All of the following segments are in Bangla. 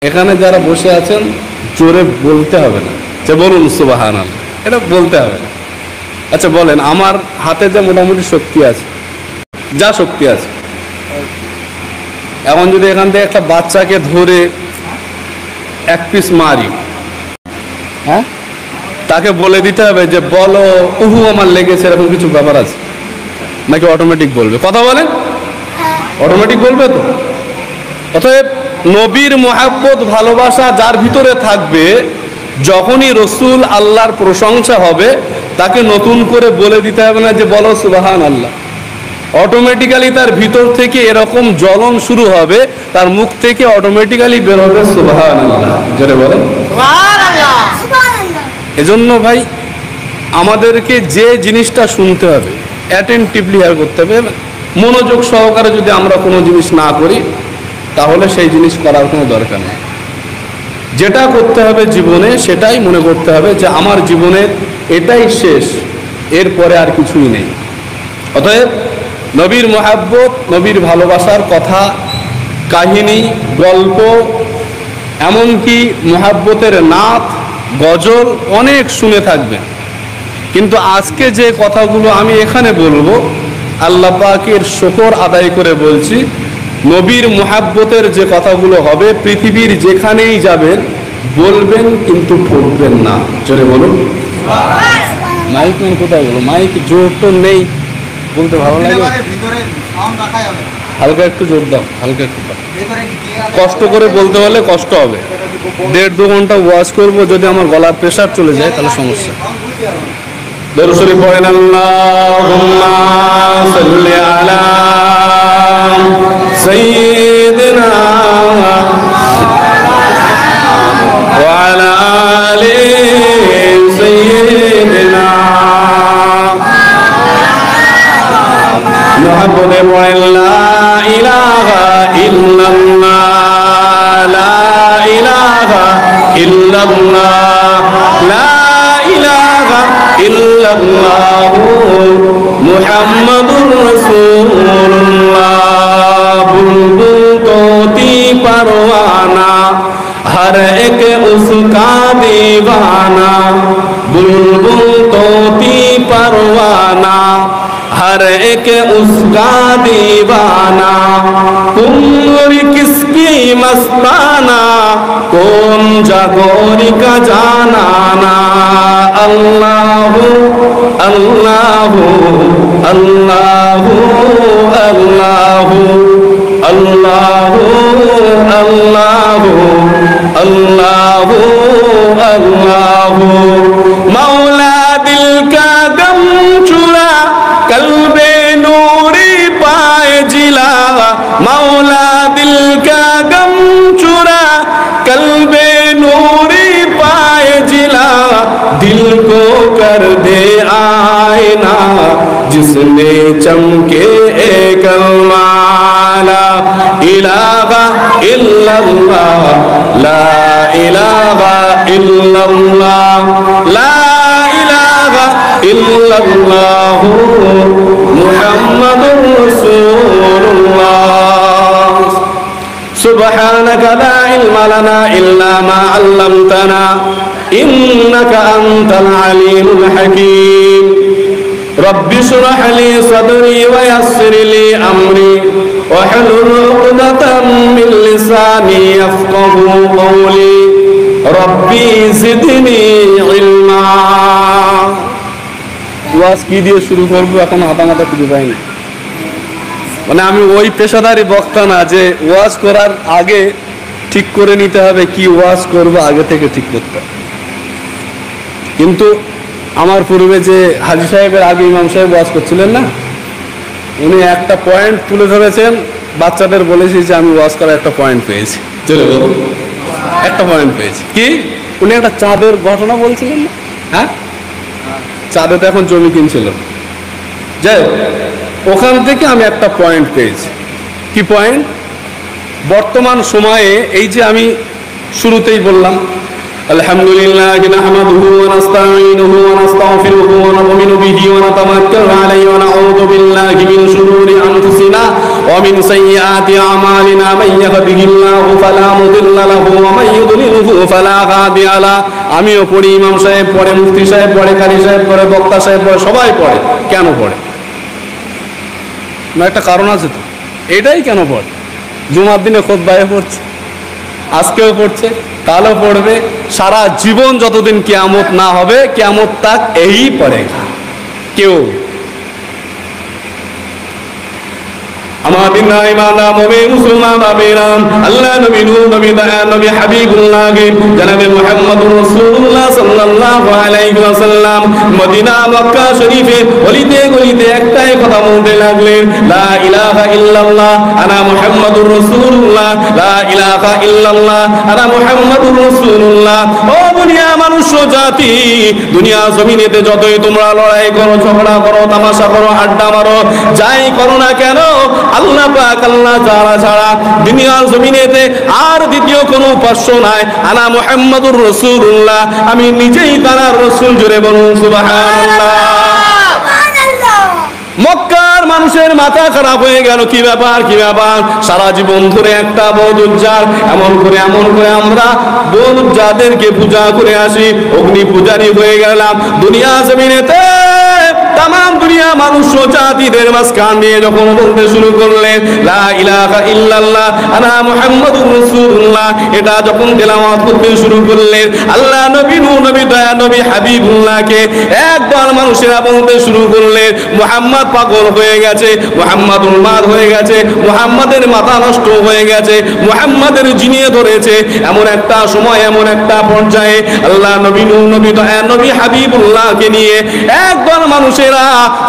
এখানে যারা বসে আছেন জোরে বলতে হবে না যে বলুন সুবহানাল্লাহ, এটা বলতে হবে না। আচ্ছা বলেন, আমার হাতে যে মোটামুটি শক্তি আছে, যা শক্তি আছে, এখন যদি এখান থেকে একটা বাচ্চাকে ধরে এক পিস মারি, হ্যাঁ, তাকে বলে দিতে হবে যে বলো উহু আমার লেগেছে, এরকম কিছু ব্যাপার আছে নাকি অটোমেটিক বলবে? কথা বলেন, অটোমেটিক বলবে তো? অতএব নবীর মুহাব্বত ভালোবাসা যার ভিতরে থাকবে, যখনই রসুল আল্লাহর প্রশংসা হবে তাকে নতুন করে বলে দিতে হবে না যে বলো সুবহানাল্লাহ। অটোমেটিক্যালি তার ভিতর থেকে এরকম জ্বলন শুরু হবে, তার মুখ থেকে অটোমেটিক্যালি বের হবে সুবহানাল্লাহ। জোরে বলেন সুবহানাল্লাহ। এজন্য ভাই আমাদেরকে যে জিনিসটা শুনতে হবে অ্যাটেন্টিভলি হেয়ার করতে হবে, মনোযোগ সহকারে যদি আমরা কোনো জিনিস না করি তাহলে সেই জিনিস করার কোনো দরকার নেই। যেটা করতে হবে জীবনে সেটাই মনে করতে হবে যে আমার জীবনের এটাই শেষ, এরপরে আর কিছুই নেই। অতএব নবীর মুহাব্বত, নবীর ভালোবাসার কথা, কাহিনী, গল্প, এমনকি মুহাব্বতের নাত, গজল অনেক শুনে থাকবেন। কিন্তু আজকে যে কথাগুলো আমি এখানে বলবো, আল্লাহ পাকের শুকর আদায় করে বলছি, নবীর মুহাব্বতের যে কথাগুলো হবে পৃথিবীর যেখানেই যাবেন বলবেন, কিন্তু ঠকবেন না। জোরে বলুন মাইক ম্যান কোথায় গেল? মাইক জোর তো নেই, বলতে ভালো লাগে, হালকা একটু জোর দাও, হালকা একটু দাও। কষ্ট করে বলতে হলে কষ্ট হবে। 1.5-2 ঘন্টা ওয়াজ করবো, যদি আমার গলার প্রেশার চলে যায় তাহলে সমস্যা। দরুদ শরীফ পড়েন, আল্লাহুম্মা সাল্লি আলা সাইয়্যিদিনা ওয়া আলা আলি সাইয়্যিদিনা। মুহাব্বতে পড়েন, লা ইলাহা ইল্লাল্লাহ, লা ইলাহা ইল্লাল্লাহ, লা ইলাহা ইল্লাল্লাহু মুহাম্মাদুর রাসূলুল্লাহ। বুলবুল তোতি परवाना, हर एक उसका दीवाना। बुलबुल तोती परवाना, हर एक उसका दीवाना। उम्र किसकी मस्ताना, कौन जागोरी का जानाना। अल्लाहु अल्लाहु अल्लाहु अल्लाहु अल्लाहु अल्लाहु अल्लाहु अल्लाहु। मौला दिल का गम चुरा, कल्बे नूरी पाए जिला। मौला दिल का गम चुरा, कल्बे नूरी पाए जिला। दिल को कर दे आईना, जिसने चमके एक माला। इलाहा इल्लल्लाह, ला इलाहा इल्लल्लाह, ला इलाहा इल्लल्लाह मुहम्मदुर रसूलुल्लाह। सुब्हानक ला इल्मा लना इल्ला मा अल्लमतना, इन्नका अंतल अलीमुल हकीम। रब्बि इश्रह ली सदरी व यस्सिर ली अमरी वहलुल उक़दतम मिन लिसानी यफ़क़हू क़ौली। रब्बी ज़िदनी इल्मा। ওয়াজ কি দিয়ে শুরু করবো এখন হাতামাতা খুঁজে পাইনি। মানে আমি ওই পেশাদারি বক্তা না যে ওয়াজ করার আগে ঠিক করে নিতে হবে কি ওয়াজ করবো, আগে থেকে ঠিক করতে হবে। কিন্তু আমার পূর্বে যে হাজী সাহেবের আগে ইমাম সাহেব ওয়াজ করছিলেন না, উনি একটা পয়েন্ট তুলে ধরেছেন। বাচ্চাদের বলেছি যে আমি ওয়াজ করার একটা পয়েন্ট পেয়েছি। চলে বলুন, একটা পয়েন্ট পেয়েছি। কি? উনি একটা চাঁদের ঘটনা বলছিলেন না? হ্যাঁ, চাঁদে তো এখন জমি কিনছিল। যাই হোক, ওখান থেকে আমি একটা পয়েন্ট পেয়েছি। কি পয়েন্ট? বর্তমান সময়ে এই যে আমি শুরুতেই বললাম, আলহামদুলিল্লাহ নাহমাদুহু ওয়া নাস্তাঈনুহু ওয়া নাস্তাগফিরুহু ওয়া নু'মিনু বিহি ওয়া নাতাওয়াক্কালু আলাইহি ওয়া নাউযু বিল্লাহি মিন শুরুরি আনফুসিনা ওয়া মিন সাইয়্যাতি আমালিনা মান ইয়াহদিহিল্লাহু ফালা মুদিল্লা লাহু ওয়া মান ইউদ্লিলহু ফালা হাদিয়া লাহু। আমিও পড়ি, ইমাম সাহেব পড়ে, মুফতি সাহেব পড়ে, কারি সাহেব পড়ে, বক্তা সাহেব পড়ে, সবাই পড়ে। কেন পড়ে? না একটা কারণ আছে তো। এটাই কেন পড়ে? জুমার দিনে খুতবায় পড়ছে, আজকেও পড়ছে, কালও পড়বে, সারা জীবন যতদিন কিয়ামত না হবে কিয়ামত তাক এই পড়েগা কেউ। আমাদের নাই মানা মুমিন মুসলমান বাবেরাম আল্লাহ নবী নূর নবী দয়া নবী হাবিবুল্লাহ জনাবে মুহাম্মদুর রাসূলুল্লাহ সাল্লাল্লাহু আলাইহি ওয়াসাল্লাম মদিনা মক্কা শরীফে গলিতে গলিতে একটাই কথা বলতে লাগলেন, লা ইলাহা ইল্লাল্লাহ আনা মুহাম্মাদুর রাসূলুল্লাহ, লা ইলাহা ইল্লাল্লাহ আনা মুহাম্মাদুর রাসূলুল্লাহ। ও দুনিয়া মানুষ জাতি, দুনিয়া জমিনেতে যতই তোমরা লড়াই করো, ঝগড়া করো, তামাশা করো, আড্ডা মারো, যাই করো না কেন, আল্লাহ পাক আল্লাহ তাআলা ছাড়া দুনিয়ার জমিনেতে আর দ্বিতীয় কোনো উপাস্য নাই। আনা মুহাম্মাদুর রাসূলুল্লাহ, আমি নিজেই তার রাসূল। জোরে বলুন সুবহানাল্লাহ। মক্কার মানুষের মাথা খারাপ হয়ে গেল, কি ব্যাপার কি ব্যাপার, সারা জীবন ধরে একটা বদউজ্জার, এমন করে আমরা বদউজ্জাদেরকে পূজা করে আসি, অগ্নি পূজারী হয়ে গেলাম। দুনিয়া জমিনেতে তামাম দুনিয়া মানুষ জাতিদের মাঝখান দিয়ে যখন বলতে শুরু করলেন লা ইলাহা ইল্লাল্লাহ আনা মুহাম্মাদুর রাসূলুল্লাহ, এটা যখন তেলাওয়াত করতে শুরু করলেন, আল্লাহ নবী নূর নবী দয়া নবী হাবিবুল্লাহকে একবার মানুষেরা বলতে শুরু করলেন মুহাম্মদ পাগল হয়ে গেছে, মুহাম্মদ উন্মাদ হয়ে গেছে, মুহাম্মাদের মাথা নষ্ট হয়ে গেছে, মুহাম্মাদের জিনিয়ে ধরেছে। এমন একটা সময়, এমন একটা পর্যায়ে আল্লাহ নবী নূর নবী দয়া নবী হাবিবুল্লাহকে নিয়ে একবার মানুষেরা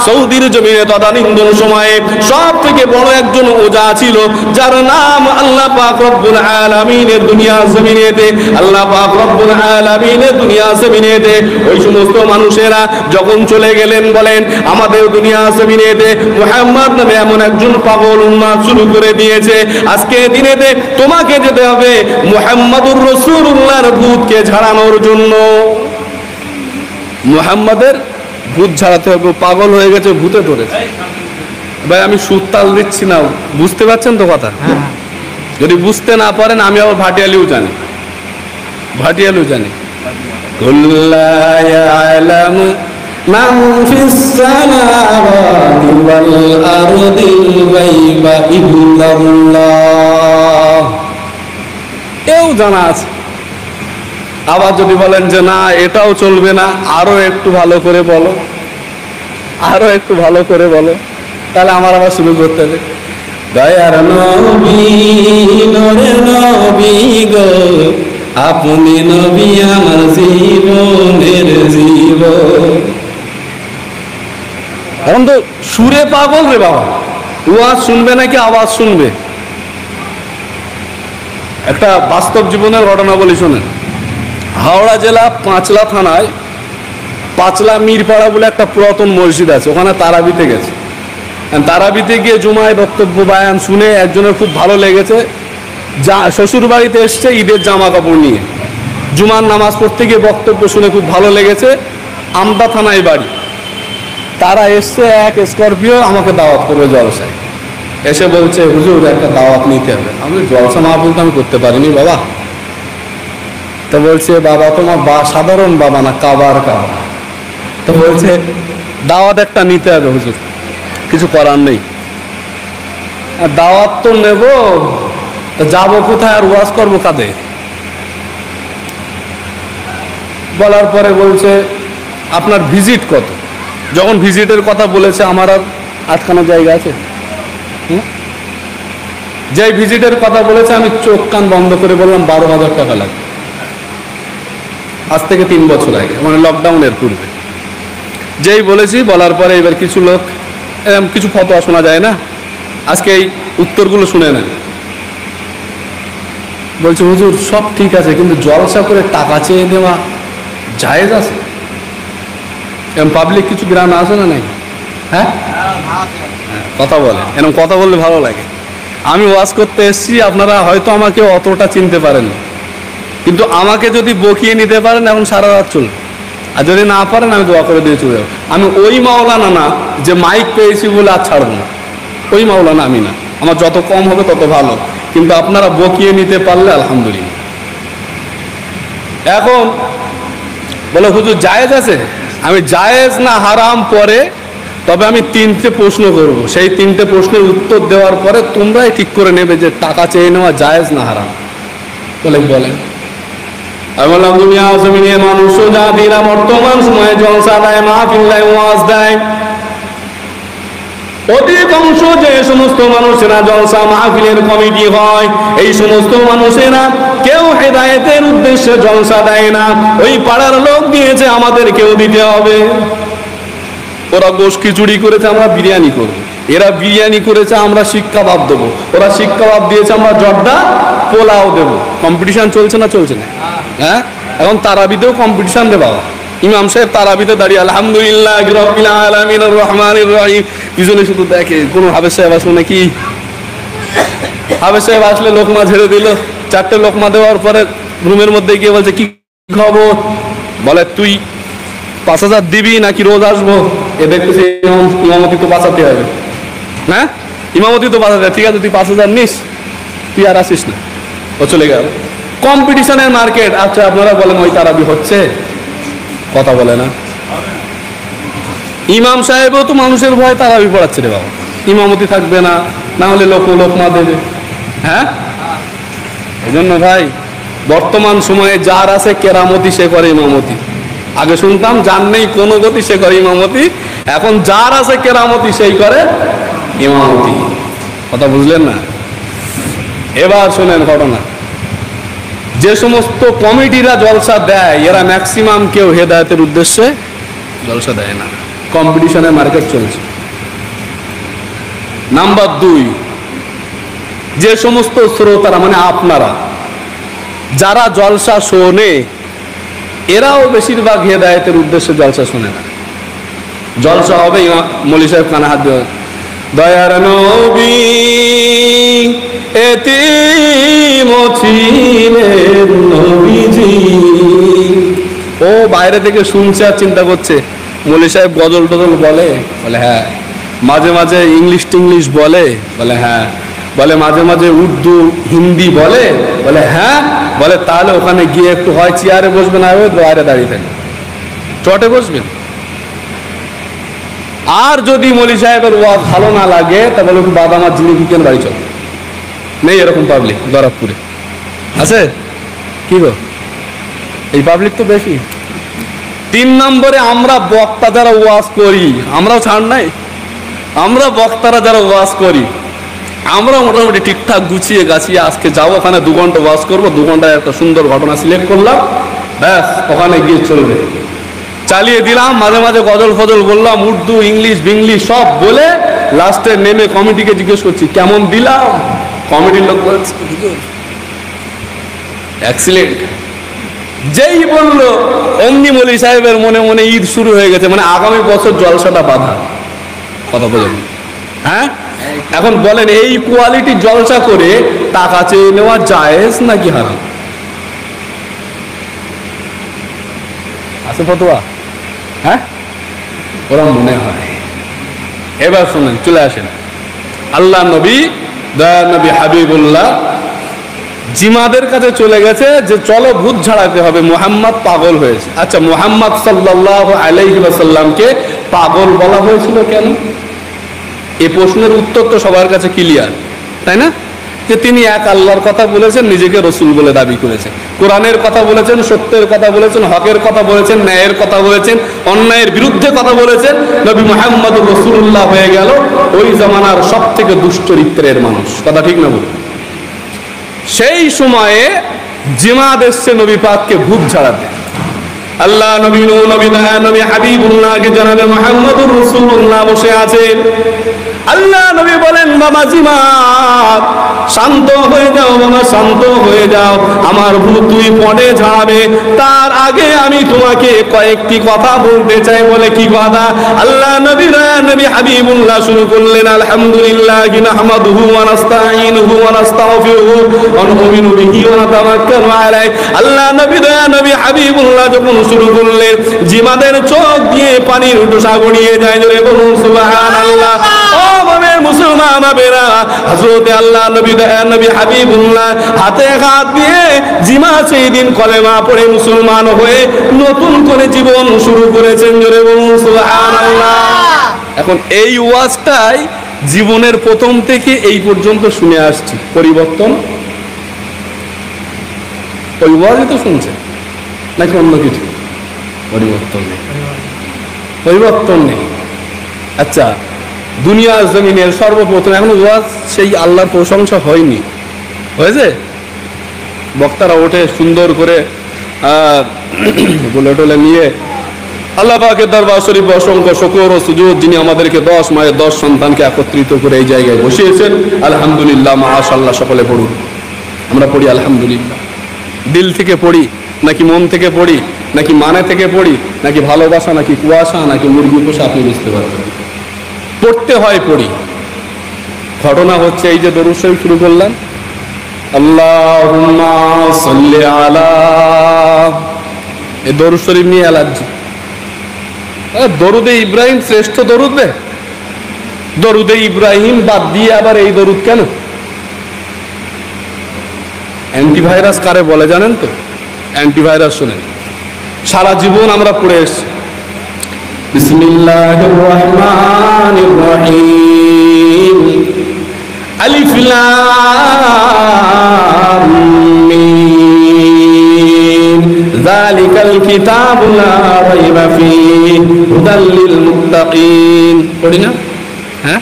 সৌদির জমিনে তদানীন্তন সময়ে সব থেকে বড় একজন ওজা ছিল, যার নাম আল্লাহ পাক রব্বুল আলামিনের দুনিয়া জমিনেতে, আল্লাহ পাক রব্বুল আলামিনের দুনিয়া জমিনেতে ওই সমস্ত মানুষেরা যখন চলে গেলেন, বলেন আমাদের দুনিয়া জমিনেতে মুহাম্মদ নামে এমন একজন পাগল উম্মাদ শুরু করে দিয়েছে, আজকে দিনেতে তোমাকে যেতে হবে মুহাম্মাদুর রাসূলুল্লাহর ভূতকে ঝাড়ানোর জন্য। মুহাম্মাদের ভূত ঝাড়াতে হবে, পাগল হয়ে গেছে, ভূতে ধরেছে। ভাই আমি সুরতাল দিচ্ছি না, বুঝতে পারছেন তো কথা? যদি বুঝতে না পারেন আমি আবার ভাটিয়ালিও জানি, ভাটিয়ালিও জানি। কুল্লা ইয়ালামু মান ফিস সামাওয়াতি ওয়াল আরদিল গায়বা ইল্লাল্লাহ, এও জানা আছে। আবার যদি বলেন যে না এটাও চলবে না, আরো একটু ভালো করে বলো, আরো একটু ভালো করে বলো, তাহলে আমার আবার শুরু করতে হবে দয়ার নবী নূরের নবী গো, আপনি নবী আমার জীবনের জীবন। এখন তো সুরে পাগল রে বাবা, ওয়াজ শুনবে নাকি আওয়াজ শুনবে? একটা বাস্তব জীবনের ঘটনা বলি শোনেন। হাওড়া জেলা পাঁচলা থানায় পাঁচলা মীরপাড়া বলে একটা পুরাতন মসজিদ আছে, ওখানে তারাবিতে গেছে। তারাবিতে গিয়ে জুমায় বক্তব্য বায়ান শুনে একজনের খুব ভালো লেগেছে, শ্বশুর বাড়িতে এসছে ঈদের জামা কাপড় নিয়ে, জুমার নামাজ পড়তে গিয়ে বক্তব্য শুনে খুব ভালো লেগেছে। আমদা থানায় বাড়ি, তারা এসছে এক স্করপিও আমাকে দাওয়াত করবে জলসায়। এসে বলছে হুজুর একটা দাওয়াত নিতে হবে। আমি জলসা মাহফিল তো আমি করতে পারিনি বাবা। তো বলছে বাবা তোমার সাধারণ বাবা না, কাবার কাবা। তো বলছে দাওয়াত একটা নিতে হবে হুজুর, কিছু করার নেই, দাওয়াত তো নেব, যাবো কোথায় আর ওয়াজ করবো কাদের? বলার পরে বলছে আপনার ভিজিট কত? যখন ভিজিটের কথা বলেছে আমার আর আটকানো জায়গা আছে? যে ভিজিটের কথা বলেছে আমি চোখ কান বন্ধ করে বললাম 12,000 টাকা লাগবে। আজ থেকে 3 বছর আগে, মানে লকডাউনের পূর্বে যেই বলেছি, বলার পরে এবার কিছু লোক এরকম কিছু ফতোয়া শোনা যায় না, আজকে এই উত্তরগুলো শুনে নেন। বলছে হুজুর সব ঠিক আছে, কিন্তু জলসা করে টাকা চেয়ে দেওয়া জায়েজ আছে? এরকম পাবলিক কিছু গ্রামে আছে না নাই? হ্যাঁ কথা বলে, এরকম কথা বললে ভালো লাগে। আমি ওয়াজ করতে এসেছি, আপনারা হয়তো আমাকে অতটা চিনতে পারেন, কিন্তু আমাকে যদি বকিয়ে নিতে পারেন এখন সারা রাত চলবে, আর যদি না পারেন আমি দোয়া করে দিয়ে চলে যাবো। আমি ওই মাওলানা না যে মাইক পেয়েছি বলে আর ছাড়বো না, ওই মাওলানা আমি না। আমার যত কম হবে তত ভালো, কিন্তু আপনারা বকিয়ে নিতে পারলে আলহামদুলিল্লাহ। এখন বলে হুজুর জায়েজ আছে, আমি জায়েজ না হারাম পরে, তবে আমি 3টে প্রশ্ন করব, সেই 3টে প্রশ্নের উত্তর দেওয়ার পরে তোমরাই ঠিক করে নেবে যে টাকা চেয়ে নেওয়া জায়েজ না হারাম। বলেন। আমি বললাম দুনিয়া জমিনে মানুষ জাতিরা বর্তমান সময়ে জলসা দেয়, মাহফিল দেয়, ওয়াজ দেয়, অধিকাংশ যে সমস্ত মানুষেরা জলসা মাহফিলের কমিটি হয়, এই সমস্ত মানুষেরা কেউ হেদায়েতের উদ্দেশ্যে জলসা দেয় না, ওই পাড়ার লোক দিয়েছে আমাদের কেউ দিতে হবে। ওরা গোশ খিচুড়ি করেছে, আমরা বিরিয়ানি করব। এরা বিরিয়ানি করেছে, আমরা শিক কাবাব দেবো। ওরা শিক কাবাব দিয়েছে, আমরা জর্দা পোলাও দেবো। কম্পিটিশন চলছে না চলছে না? হ্যাঁ, এখন তারাবিতেও কম্পিটিশন দে বাবা। ইমাম সাহেব তারাবিতে দাঁড়িয়ে আলহামদুলিল্লাহ রাব্বিল আলামিন রহমানির রহিম, পিছনে শুধু দেখে কোন হাফেজ সাহেব আসলো নাকি। হাফেজ সাহেব আসলে লোকমা ঝেড়ে দিল, 4টে লোকমা দেওয়ার পরে রুমের মধ্যে গিয়ে বলছে কি খবর? বলে তুই 5,000 দিবি নাকি রোজ আসবো? এ দেখতেছি ইমামতি তো বাঁচাতে হবে, হ্যাঁ ইমামতি তো বাঁচাতে হবে, ঠিক আছে তুই 5,000 নিস, তুই আর আসিস না। ও চলে গেল। কম্পিটিশনের মার্কেট। আচ্ছা আপনারা বলেন ওই তারাবি হচ্ছে? কথা বলে না। ইমাম সাহেবও তো মানুষের ভয় তারাবি পড়াচ্ছে রে বাবা, ইমামতি থাকবে না, না হলে লোক না দেবে। হ্যাঁ, এই জন্য ভাই বর্তমান সময়ে যার আছে কেরামতি সে করে ইমামতি। আগে শুনতাম যার নেই কোনো গতি সে করে ইমামতি, এখন যার আছে কেরামতি সেই করে ইমামতি। কথা বুঝলেন না? এবার শোনেন ঘটনা। যে সমস্ত কমিটিরা জলসা দেয় এরা ম্যাক্সিমাম কেউ হেদায়েতের উদ্দেশ্যে জলসা দেয় না, কম্পিটিশনের মার্কেট চলছে। নাম্বার 2, যে সমস্ত শ্রোতারা মানে আপনারা যারা জলসা শোনে এরাও বেশিরভাগ হেদায়েতের উদ্দেশ্যে জলসা শোনে না। জলসা হবে, মৌলী সাহেব কানে হাত দেওয়া, দয়ার নবী এতিম ছিলেন নবীজি। ও বাইরে থেকে শুনছে আর চিন্তা করছে মৌলী সাহেব গজল টজল বলে? বলে হ্যাঁ। মাঝে মাঝে ইংলিশ টিংলিশ বলে? বলে হ্যাঁ। বলে মাঝে মাঝে উর্দু হিন্দি বলে? বলে হ্যাঁ। বলে তাহলে ওখানে গিয়ে একটু হয় চেয়ারে বসবেন, আর ওই বাইরে দাঁড়িয়ে থাকবেন, চটে বসবেন। আর যদি মৌলী সাহেবের ওয়াজ ভালো না লাগে তা বলে একটু বাদাম আর জিলিপি কেন বাড়ি চল। নেই এরকম পাবলিক দরজপুরে? আছে কি গো? এই পাবলিক তো বেশি। 3 নম্বরে আমরা বক্তা যারা ওয়াজ করি, আমরাও ছাড় নাই, আমরা বক্তারা যারা ওয়াজ করি আমরা মোটামুটি ঠিকঠাক গুছিয়ে গাছিয়ে আজকে যাবো ওখানে 2 ঘন্টা ওয়াজ করবো, 2 ঘন্টায় একটা সুন্দর ঘটনা সিলেক্ট করলাম, ব্যাস ওখানে গিয়ে চলবে, চালিয়ে দিলাম। মাঝে মাঝে গজল ফজল বললাম, উর্দু ইংলিশ বিংলিশ সব বলে লাস্টে নেমে কমিটিকে জিজ্ঞেস করছি কেমন দিলাম। কমিটির লোক বলছে এক্সিলেন্ট। যেই বললো অমনি মৌলী সাহেবের মনে মনে ঈদ শুরু হয়ে গেছে, মানে আগামী বছর জলসাটা বাঁধা। কথা বলেন? হ্যাঁ, এখন বলেন এই কোয়ালিটি জলসা করে টাকা চেয়ে নেওয়া জায়েজ নাকি হারাম? আছে ফতোয়া? হ্যাঁ, ওরা মনে হয়। এবার শুনেন, চলে আসেন। আল্লাহ নবী দয়া নবী হাবিবুল্লাহ জিমাদের কাছে চলে গেছে যে চলো ভূত ঝাড়াতে হবে, মুহাম্মদ পাগল হয়েছে। আচ্ছা, মুহাম্মদ সাল্লাল্লাহু আলাইহি ওয়াসাল্লামকে পাগল বলা হয়েছিল কেন? এই প্রশ্নের উত্তর তো সবার কাছে ক্লিয়ার, তাই না? যে তিনি এক আল্লাহর কথা বলেছেন, নিজেকে রসুল বলে দাবি করেছেন, কোরআনের কথা বলেছেন, সত্যের কথা বলেছেন, হকের কথা বলেছেন, ন্যায়ের কথা বলেছেন, অন্যায়ের বিরুদ্ধে কথা বলেছেন। নবী মুহাম্মদুর রাসূলুল্লাহ হয়ে গেল ওই জামানার সব থেকে দুশ্চরিত্রের মানুষ। কথা ঠিক না? বলুন। সেই সময়ে জিমাদ এসছে নবী পাককে ভূত ঝাড়াতে। আল্লাহ নবী নবী হাবিবুল্লাহকে জানাবে মুহাম্মদুর রাসূলুল্লাহ বসে আছেন। আল্লাহ নবী বলেন, বাবা জিমাদ শান্ত হয়ে যাও, বাবা শান্ত হয়ে যাও, আমার ভূত তুই পড়ে ঝাড়াবে, তার আগে আমি তোমাকে কয়েকটি কথা বলতে চাই। বলে কি কথা? আল্লাহ নবী হাবিবুল্লাহ শুরু করলেন, আলহামদুলিল্লাহি নাহমাদুহু ওয়া নাস্তাঈনুহু ওয়া নাস্তাগফিরুহু ওয়া নু'মিনু বিহি ওয়া নাতাওয়াক্কালু আলাইহি। আল্লাহ নবী হাবিবুল্লাহ যখন শুরু করলেন, জিমাদের চোখ দিয়ে পানির উঠোসা গড়িয়ে যায়। জোরে বলুন সুবহানাল্লাহ। মুসলমান হবে না। হযরত আল্লাহ নবী হাবিবুল্লাহ হাতে হাত দিয়ে জিমা সেই দিন কলেমা পড়ে মুসলমান হয়ে নতুন করে জীবন শুরু করেছেন। জোরে বলুন সুবহানাল্লাহ। এখন এই ওয়াজটাই জীবনের প্রথম থেকে এই পর্যন্ত শুনে আসছি, পরিবর্তন ওই ওয়াজই তো শুনছে নাকি অন্য কিছু? পরিবর্তন নেই, পরিবর্তন নেই। আচ্ছা, দুনিয়ার জমিনের সর্বপ্রথম এখন ওয়াজ সেই আল্লাহর প্রশংসা হয়নি, হয়েছে? বক্তারা ওঠে সুন্দর করে বলে টোলে নিয়ে আল্লাহ পাকের দরবার শরীফে অসংখ্য শুকর ও সুজুদ, যিনি আমাদেরকে 10 মায়ের 10 সন্তানকে একত্রিত করে এই জায়গায় বসিয়েছেন। আলহামদুলিল্লাহ, মাশাআল্লাহ, সকলে পড়ুন। আমরা পড়ি আলহামদুলিল্লাহ। দিল থেকে পড়ি নাকি মন থেকে পড়ি নাকি মানে থেকে পড়ি নাকি ভালোবাসা নাকি কুয়াশা নাকি মুরগি পোষা, আপনি বুঝতে পারবেন। পড়তে হয়, পড়ি। ঘটনা হচ্ছে এই যে দরুদ শরীফ শুরু করলাম, আল্লাহুম্মা সাল্লি আলা, এই দরুদ শরীফ নিয়ে অ্যালার্জি। দরুদে ইব্রাহিম শ্রেষ্ঠ দরুদ রে। দরুদে ইব্রাহিম বাদ দিয়ে আবার এই দরুদ কেন? অ্যান্টিভাইরাস কারে বলে জানেন তো? অ্যান্টিভাইরাস শুনেন, সারা জীবন আমরা পড়ে এসেছি বিসমিল্লাহির রহমানির রহিম, আলিফ লাম মিম, যালিকাল কিতাবু লা রাইবা ফীহি হুদাল লিল মুত্তাকিন। পড়ি না? হ্যাঁ,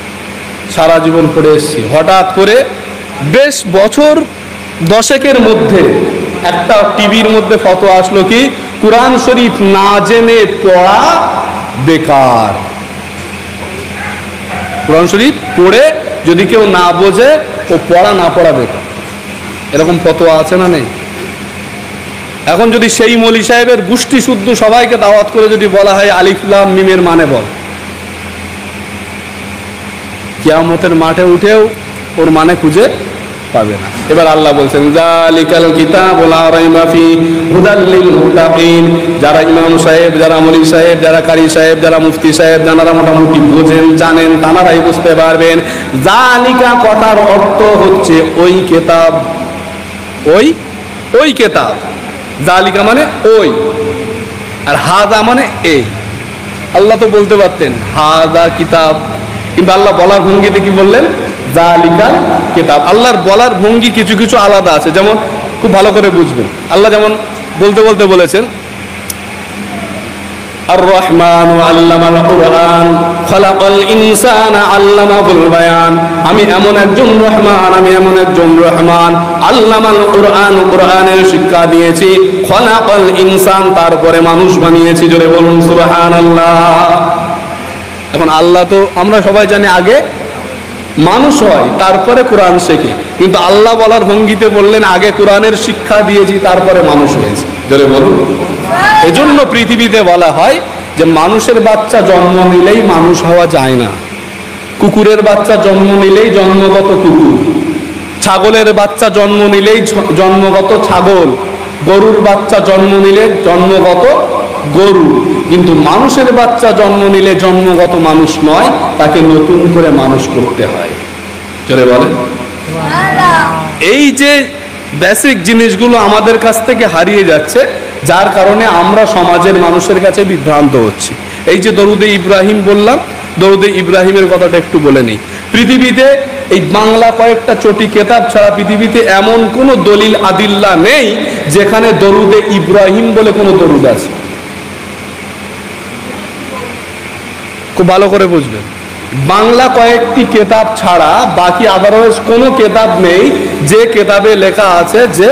সারা জীবন পড়ে এসেছি। হঠাৎ করে বেশ বছর 10 মধ্যে একটা টিভির মধ্যে ফটো আসলো কি কুরআন শরীফ না জেনে পড়া বেকার। কুরআন শরীফ পড়ে যদি কেউ না বোঝে ও পড়া না পড়া বেকার, এরকম ফতোয়া আছে না নেই? এখন যদি সেই মৌলী সাহেবের গোষ্ঠী শুদ্ধ সবাইকে দাওয়াত করে যদি বলা হয় আলিফ লাম মিমের মানে বল, কিয়ামতের মাঠে উঠেও ওর মানে খুঁজে পাবে না। এবার আল্লাহ বলছেন যালিকাল কিতাবু লা রাইবা ফীহি হুদাল লিল মুত্তাকিন। যারা ইমাম সাহেব, যারা মৌলী সাহেব, যারা কারি সাহেব, যারা মুফতি সাহেব, যারা মোটামুটি বোঝেন জানেন, তারাই বুঝতে পারবেন। যালিকা কথার অর্থ হচ্ছে ওই কিতাব, ওই কিতাব। যালিকা মানে ওই, আর হাযা মানে এই। আল্লাহ তো বলতে পারতেন হাযা কিতাব, কিন্তু আল্লাহ বলার ভঙ্গিতে কি বললেন? যালিকাল কিতাব। আল্লাহর বলার ভঙ্গি কিছু কিছু আলাদা আছে, যেমন খুব ভালো করে বুঝবেন। আল্লাহ যেমন বলতে বলতে বলেছেন আর রহমান আল্লামাল কুরআন খালাকাল ইনসানা আল্লামাহুল বায়ান। আমি এমন একজন রহমান, আমি এমন একজন রহমান, আল্লামাল কুরআন, কুরআনের শিক্ষা দিয়েছি, খালাকাল ইনসান, তারপরে মানুষ বানিয়েছি। জোরে বলুন সুবহানাল্লাহ। এখন আল্লাহ তো আমরা সবাই জানি আগে মানুষ হয় তারপরে কোরআন শেখে, কিন্তু আল্লাহ বলার ভঙ্গিতে বললেন আগে কোরআনের শিক্ষা দিয়েছি তারপরে মানুষ হয়েছে। জোরে বলুন। এজন্য পৃথিবীতে বলা হয় যে মানুষের বাচ্চা জন্ম নিলেই মানুষ হওয়া যায় না, কুকুরের বাচ্চা জন্ম নিলেই জন্মগত কুকুর, ছাগলের বাচ্চা জন্ম নিলেই জন্মগত ছাগল, গরুর বাচ্চা জন্ম নিলে জন্মগত গরু, কিন্তু মানুষের বাচ্চা জন্ম নিলে জন্মগত মানুষ নয়, তাকে নতুন করে মানুষ করতে হয়। জোরে বলেন। এই যে বেসিক জিনিসগুলো আমাদের কাছ থেকে হারিয়ে যাচ্ছে, যার কারণে আমরা সমাজের মানুষের কাছে বিভ্রান্ত হচ্ছি। এই যে দরুদে ইব্রাহিম বললাম, দরুদে ইব্রাহিমের কথাটা একটু বলে নেই। পৃথিবীতে এই বাংলা কয়েকটা চটি কেতাব ছাড়া পৃথিবীতে এমন কোনো দলিল আদিল্লা নেই যেখানে দরুদে ইব্রাহিম বলে কোনো দরুদ আছে। খুব ভালো করে বুঝবেন, বাংলা কয়েকটি কেতাব ছাড়া বাকি আদারওয়াইজ কোনো কেতাব নেই যে কেতাবে লেখা আছে যে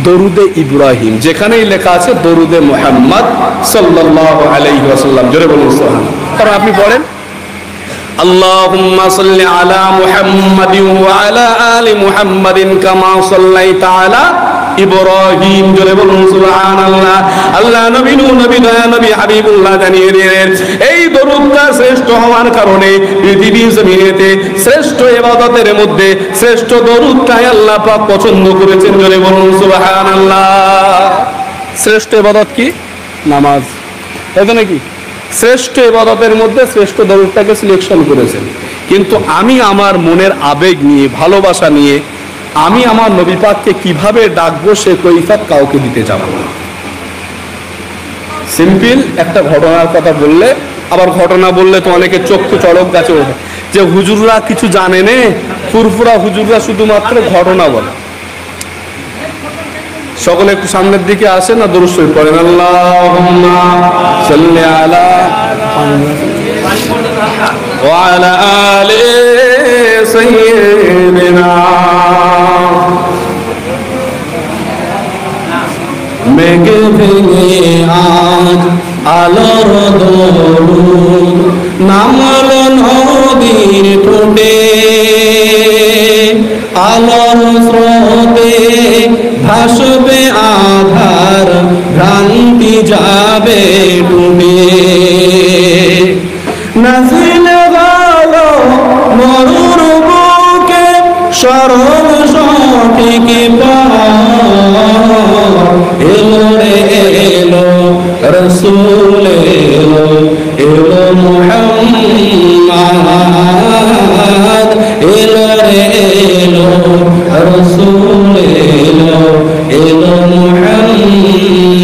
দরুদে ইব্রাহিম, যেখানেই লেখা আছে দরুদে মুহাম্মদ সাল্লাল্লাহু আলাইহি ওয়াসাল্লাম। জোরে বলুন সুবহানাল্লাহ। কারণ আপনি পড়েন আল্লাহুম্মা সাল্লি আলা মুহাম্মাদিন ওয়া আলা আলি মুহাম্মাদিন কামা সাল্লাইতা আলা ইব্রাহিম। জোরে বলুন সুবহানাল্লাহ। আল্লাহ নবী নবী হাবিবুল্লাহ জানিয়ে দিলেন এই দরুদটা শ্রেষ্ঠ হওয়ার কারণে পৃথিবীর জমিনেতে শ্রেষ্ঠ ইবাদতের মধ্যে শ্রেষ্ঠ দরুদটাই আল্লাহ পাক পছন্দ করেছেন। জোরে বলুন সুবহানাল্লাহ। শ্রেষ্ঠ ইবাদত কি? নামাজ। এই নাকি শ্রেষ্ঠ ইবাদতের মধ্যে শ্রেষ্ঠ দরুদটাকে সিলেকশন করেছেন। কিন্তু আমি আমার মনের আবেগ নিয়ে, ভালোবাসা নিয়ে আমি আমার নবী পাককে কিভাবে ডাকবো সে কৈফিয়ত কাউকে দিতে যাব না। সিম্পল একটা ঘটনার কথা বললে, আবার ঘটনা বললে তো অনেকে চক্ষু চড়ক গাছে ওঠে যে হুজুররা কিছু জানে নে, ফুরফুরা হুজুররা শুধুমাত্র ঘটনা বলে। সকলে একটু সামনের দিকে আসে না, দরুদ শরীফ পড়েন, আল্লাহুম্মা সাল্লি আলা ওয়া আলা আলি সাইয়্যিদিনা। মেঘ ভেঙে আজ আলোর দরুদ নামলো নদীর ঠোঁটে, আলোর স্রোতে ভাসবে আধার, ভ্রান্তি যাবে ডুবে। নাজিল হলো মরুর বুকে সরল সঠিক পথ, এলো রে এলো রসুল এলো, এলো মুহাম্মদ, এলো রে এলো রসুল এলো, এলো মুহাম্মদ।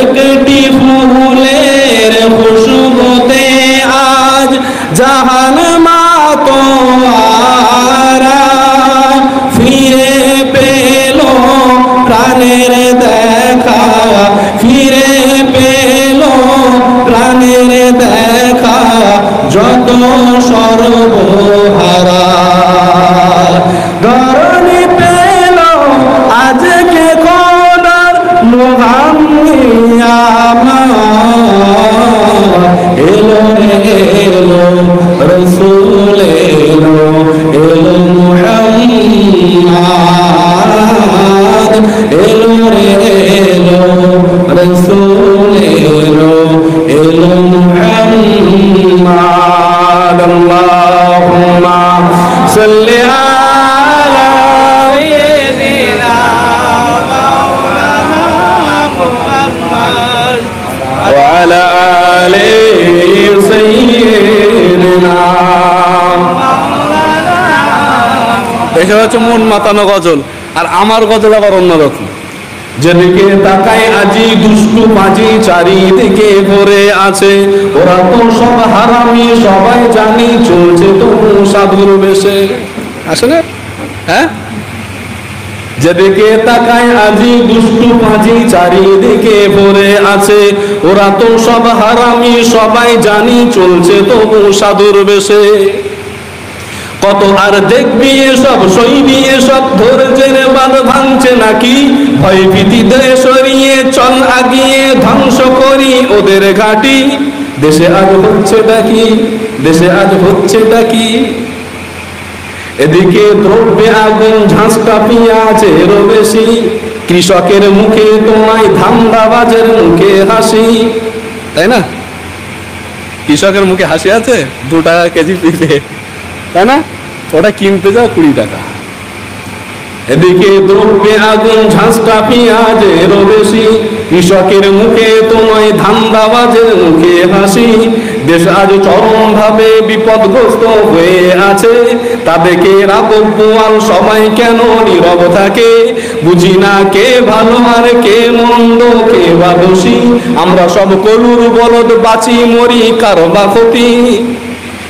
একটি ফুলের খুশবুতে আজ জাহান মাতোয়ারা, ফিরে পেল প্রাণের দেখা, ফিরে পেল প্রাণের দেখা, যত সর্বহারা। ধরণী পেল আজকে খোদার মুহাম্মদ, এলো রে এলো রসুল এলো, এলো মুহাম্মদ, এলো রে এলো রসুল এলো, এলো মুহাম্মদ। আল্লাহুম্মা সাল্লি আলা সাইয়্যিদিনা মাওলানা মুহাম্মদ ওয়া আলা আলি সাইয়্যিদিনা। এটা হচ্ছে মন মাতানো গজল, আর আমার গজল আবার অন্যরকম। যেদিকে তাকায় আজি দুষ্টু পাজি চারিদিকে ভরে আছে, ওরা তো সব হারামি সবাই জানি, চলছে তো সাধুর বেশে। আসলে হ্যাঁ, যেদিকে তাকায় আজি দুষ্টু পাজি চারিদিকে ভরে আছে, ওরা তো সব হারামি সবাই জানি, চলছে তো সাধুর বেশে। কত আর দেখবি এসব, সইবি এসব, ধৈর্যের বাঁধ ভাঙছে নাকি, ভয় ভীতি দেয় সরিয়ে চল আগিয়ে, ধ্বংস করি ওদের ঘাঁটি। দেশে আজ হচ্ছে ডাকি, দেশে আজ হচ্ছে ডাকি, এদিকে দ্রব্যে আগুন ঝাঁসটা পেঁয়াজেরও বেশি, কৃষকের মুখে তোমায় ধান্দাবাজের মুখে হাসি। তাই না? কৃষকের মুখে হাসি আছে, 2 টাকা কেজি পিঠে, তাই না? ওটা কিনতে যাও 20 টাকা। এদিকে দ্রব্যে আগুন ঝাঁসটা পেঁয়াজেরও বেশি, কৃষকের মুখে তোমায় ধান্দাবাজের মুখে হাসি। দেশ আজ চরম ভাবে বিপদগ্রস্ত হয়ে আছে, তাদেরকে রাঘব বোয়াল সবাই কেন নীরব থাকে, বুঝি না কে ভালো আর কে মন্দ, কে বা দোষী, আমরা সব কলুর বলদ, বাঁচি মরি কারো বা ক্ষতি।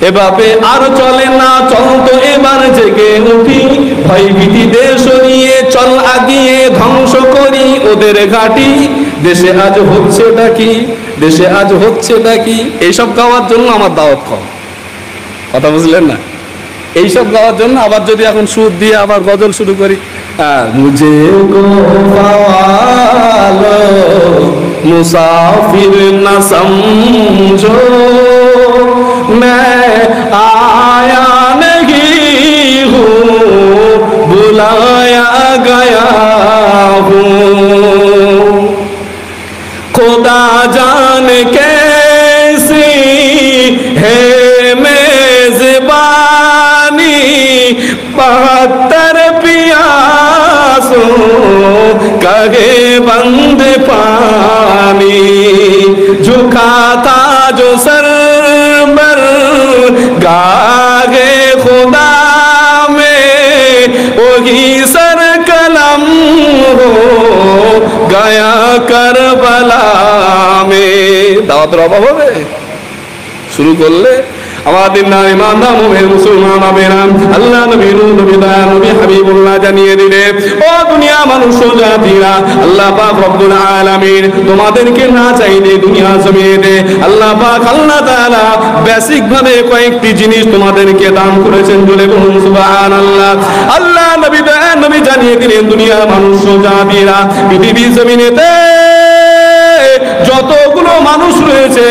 এভাবে আর চলে না, চল তো এবার জেগে উঠি, ভয় ভীতি দেশ সরিয়ে চল আগিয়ে, ধ্বংস করি ওদের ঘাঁটি। দেশে আজ হচ্ছে ডাকি, দেশে আজ হচ্ছে ডাকি। এইসব গাওয়ার জন্য আমার দাওয়াত কম, কথা বুঝলেন না? এইসব গাওয়ার জন্য আবার যদি এখন সুর দিয়ে আবার গজল শুরু করি, মুঝে গো পাওয়ালো মুসাফির না সমঝো, मैं आया नहीं हूँ बुलाया गया हूँ, खुदा जान कैसी है मेज़बानी, 72 पियासों कहे बंद पानी, झुका था जो सर গায়া কারবালা মে। দাওয়াতের অভাব হবে? শুরু করলে আমাদের না ইমানদার মুমিন মুসলমান হবে না। আল্লাহ নবী নবী দয়াল নবী হাবিবুল্লাহ জানিয়ে দিলেন, ও দুনিয়া মানুষ জাতিরা, আল্লাহ পাক রব্বুল আলামিন তোমাদেরকে না চাইলে দুনিয়া জমিনে আল্লাহ পাক আল্লাহ তাআলা বেসিক ভাবে কয়েকটি জিনিস তোমাদেরকে দান করেছেন। বলে বলুন সুবহানাল্লাহ। আল্লাহ নবী দয়াল নবী জানিয়ে দিলেন, দুনিয়া মানুষ জাতিরা, পৃথিবীর জমিনেতে যতগুলো মানুষ রয়েছে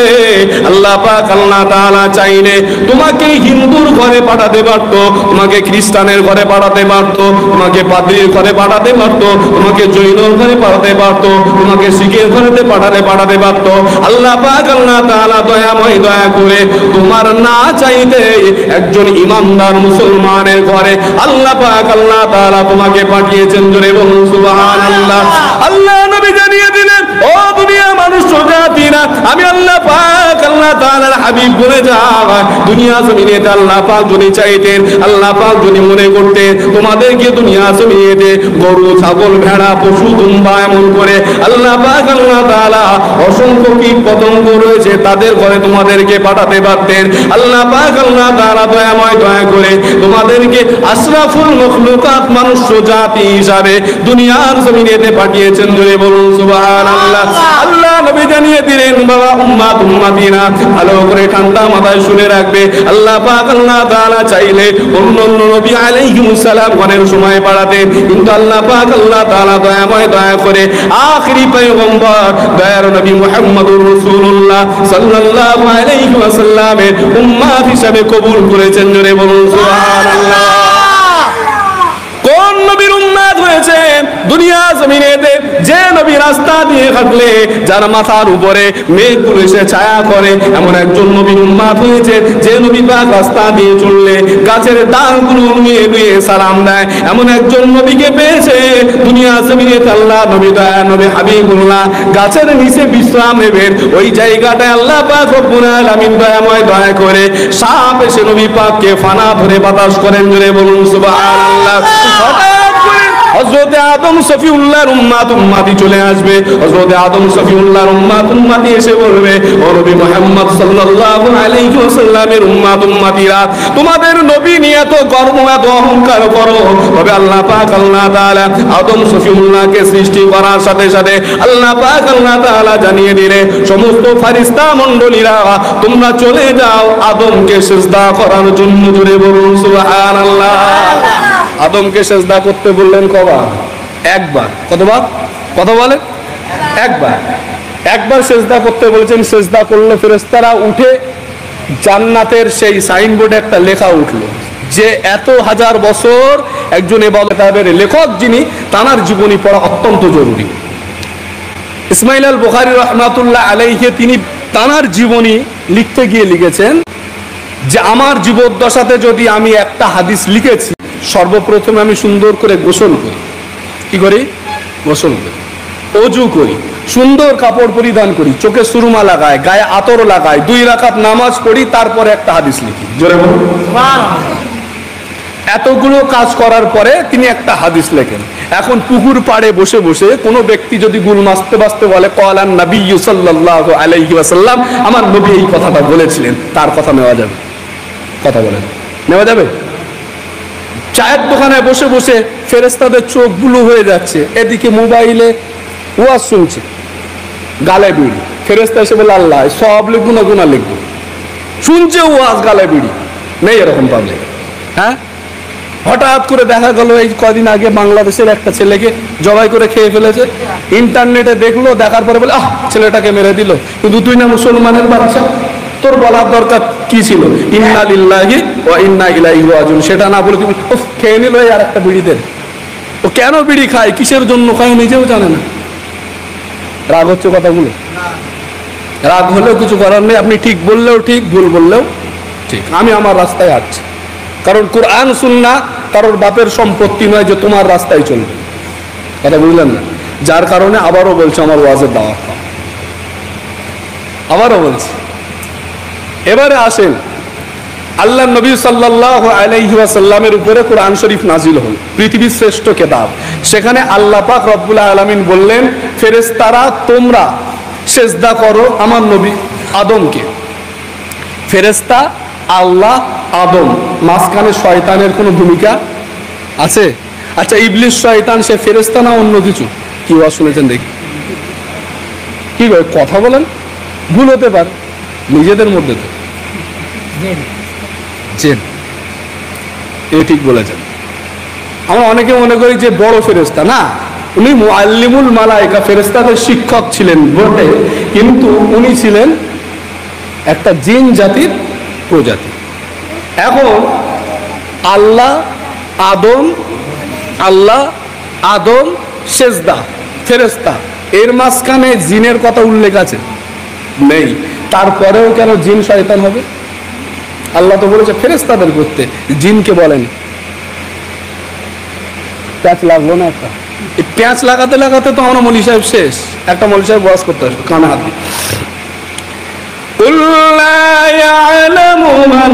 আল্লাহ পাক আল্লাহ তাআলা চাইলে তোমাকে হিন্দুর ঘরে পাঠাতে পারতো, তোমাকে খ্রিস্টানের ঘরে পাঠাতে পারতো, তোমাকে পাদ্রীর ঘরে পাঠাতে পারতো, তোমাকে জৈনর ঘরে পাঠাতে পারতো, তোমাকে শিখের ঘরে পাঠাতে পারতো। আল্লাহ পাক আল্লাহ তাআলা দয়াময় দয়া করে তোমার না চাইতে একজন ইমানদার মুসলমানের ঘরে আল্লাহ পাক আল্লাহ তাআলা তোমাকে পাঠিয়েছেন। জোরে বলুন সুবহানাল্লাহ। আল্লাহ নবী জানিয়ে দিলেন, ও দুনিয়া মানুষ জাতিরা, আমি আল্লাহ পাক আল্লাহ তাআলার হাবিব বলে যাওয়া দুনিয়া জমিনে আল্লাহ পাক যদি চাইতেন, আল্লাহ পাক যদি মনে করতেন তোমাদেরকে দুনিয়া জমিনে গরু ছাগল ভেড়া পশু দুম্বা এমন করে আল্লাহ পাক আল্লাহ তাআলা অসংখ্য কীট পতঙ্গ রয়েছে তাদের ঘরে তোমাদেরকে পাঠাতে পারতেন। আল্লাহ পাক আল্লাহ তাআলা দয়াময় দয়া করে তোমাদেরকে আশরাফুল মখলুকাত মানুষ জাতি হিসাবে দুনিয়ার জমিনেতে পাঠিয়েছেন। জোরে বলুন সুবহানাল্লাহ। আল্লাহ নবী জানিয়ে দিলেন, বাবা উম্মাত উম্মাতিনা ভালো করে ঠান্ডা মাথায় শুনে রাখবে, আল্লাহ পাক আল্লাহ তাআলা চাইলে অন্য নবী আলাইহিস সালাম ঘরের সময় পাঠাতেন, কিন্তু আল্লাহ পাক আল্লাহ তাআলা দয়াময় দয়া করে আখিরি পয়গম্বর দয়ার নবী মুহাম্মদুর রাসূলুল্লাহ সাল্লাল্লাহু আলাইহি ওয়াসাল্লামের উম্মাত হিসেবে কবুল করেছেন। জোরে বলুন সুবহানাল্লাহ। কোন নবীর উম্মত হয়েছে দুনিয়া জমিনেতে? যে নবী রাস্তা দিয়ে হাঁটলে যার মাথার উপরে মেঘগুলো এসে ছায়া করে, এমন একজন নবীর উম্মত হয়েছে। যে নবী পাক রাস্তা দিয়ে চললে গাছের ডালগুলো নুয়ে নুয়ে সালাম দেয়, এমন একজন নবীকে পেয়েছে দুনিয়া জমিনেতে। আল্লাহ নবী দয়া নবী হাবিবুল্লাহ গাছের নিচে বিশ্রাম নেবেন, ওই জায়গাটায় আল্লাহ পাক রব্বুল আলামিন দয়াময় দয়া করে সাপ এসে নবী পাককে ফানা ধরে বাতাস করেন। জোরে বলুন সুবহানাল্লাহ। হযরত আদম সফিউল্লাহর উম্মত উম্মতি চলে আসবে, হযরত আদম সফিউল্লাহর উম্মত উম্মতি এসে বলবে, ও নবী মুহাম্মদ সাল্লাল্লাহু আলাইহি ওয়াসাল্লামের উম্মত উম্মতিরা, তোমাদের নবী নিয়ে তো গর্ব এত অহংকার করো, তবে আল্লাহ পাক আল্লাহ তাআলা আদম সফিউল্লাহকে সৃষ্টি করার সাথে সাথে আল্লাহ পাক আল্লাহ তাআলা জানিয়ে দিলে, সমস্ত ফেরেশতা মণ্ডলীরা তোমরা চলে যাও আদমকে সিজদা করার জন্য। জোরে বলুন সুবহানাল্লাহ। আদমকে সেজদা করতে বললেন কবার? একবার। কতবার? কথা বলে একবার। একবার সেজদা করতে বলেছেন। সেজদা করলে ফেরেশতারা উঠে জান্নাতের সেই সাইনবোর্ডে একটা লেখা উঠলো যে এত হাজার বছর একজন ইবাদতের লেখক যিনি, তার জীবনী পড়া অত্যন্ত জরুরি। ইসমাইল আল বুখারী রাহমাতুল্লাহ আলাইহি তিনি তার জীবনী লিখতে গিয়ে লিখেছেন যে আমার জীবদ্দশাতে যদি আমি একটা হাদিস লিখেছি, সর্বপ্রথমে আমি সুন্দর করে গোসল করি। কি করি? গোসল করি, ওযু করি, সুন্দর কাপড় পরিধান করি, চোখে সুরমা লাগাই, গায়ে আতর লাগাই, 2 রাকাত নামাজ পড়ি, তারপরে একটা হাদিস লিখি। জোরে বলুন সুবহানাল্লাহ। এতগুলো কাজ করার পরে তিনি একটা হাদিস লেখেন। এখন পুকুর পাড়ে বসে বসে কোনো ব্যক্তি যদি গুল মাসতে বাসতে বলে ক্বালান নবী সাল্লাল্লাহু আলাইহি ওয়াসাল্লাম, আমার নবী এই কথাটা বলেছিলেন, তার কথা নেওয়া যাবে? কথা বলেন, নেওয়া যাবে? চায়ের দোকানে বসে বসে ফেরেশতাদের চোখ ব্লু হয়ে যাচ্ছে, এদিকে মোবাইলে ওয়াজ শুনছে, গালে বিড়ি। ফেরেশতা এসে বলে আল্লাহ সব লিখবো না গুনাহ লিখবো? শুনছে ওয়াজ, গালে বিড়ি। নেই এরকম পাবলিক। হ্যাঁ, হঠাৎ করে দেখা গেল এই কদিন আগে বাংলাদেশের একটা ছেলেকে জবাই করে খেয়ে ফেলেছে। ইন্টারনেটে দেখলো, দেখার পরে বলে ছেলেটাকে মেরে দিল, কিন্তু তুই না মুসলমানের বাচ্চা, তোর বলার দরকার কি ছিল? ইন্না লিল্লাহি ওয়া ইন্না ইলাইহি রাজিউন। সেটা না বলে তুমি খেয়ে নিল আর একটা বিড়ি দেন। ও কেন বিড়ি খায়, কিসের জন্য খায়, নিজেও জানে না। রাগ হচ্ছে কথাগুলো? রাগ হলেও কিছু করার নেই। আপনি ঠিক বললেও ঠিক, ভুল বললেও ঠিক। আমি আমার রাস্তায় হাঁটছি, কারণ কোরআন সুন্নাহ কারোর বাপের সম্পত্তি নয় যে তোমার রাস্তায় চলবে। কথা বুঝলেন না? যার কারণে আবারও বলছি, আমার ওয়াজের দাওয়াত দাও। আবারও বলছি, এবারে আসেন আল্লাহ নবী সাল্লাল্লাহু আলাইহি ওয়াসাল্লামের উপরে কোরআন শরীফ নাজিল হল, পৃথিবীর শ্রেষ্ঠ কিতাব। সেখানে আল্লাহ পাক রব্বুল আলামিন বললেন, ফেরেশতারা তোমরা সেজদা করো আমার নবী আদমকে। ফেরেশতা, আল্লাহ, আদম, মাঝখানে শয়তানের কোনো ভূমিকা আছে? আচ্ছা, ইবলিস শয়তান সে ফেরেশতা না অন্য কিছু? কি ওয়াজ শুনেছেন দেখি, কি কথা বলেন, ভুল হতে পারে নিজেদের মধ্যে তো। ঠিক বলেছেন। আমরা অনেকে মনে করি যে বড় ফেরেশতা, না, উনি মুআল্লিমুল মালায়েকা, ফেরেশতাদের শিক্ষক ছিলেন বটে, কিন্তু উনি ছিলেন একটা জিন জাতির প্রজাতি। এখন আল্লাহ আদম সেজদা ফেরেশতা, এর মাঝখানে জিনের কথা উল্লেখ আছে? নেই। তারপরেও কেন জিন শয়তান হবে? আল্লাহ তো বলেছে ফেরেশতাদের করতে, জিনকে বলেন। প্যাঁচ লাগলো না একটা? এই প্যাঁচ লাগাতে লাগাতে তো আমরা মৌলী সাহেব শেষ। একটা মৌলী সাহেব ওয়াজ করতে আসবে, কানে হাত দিয়ে, قُلْ لَا يَعْلَمُ مَنْ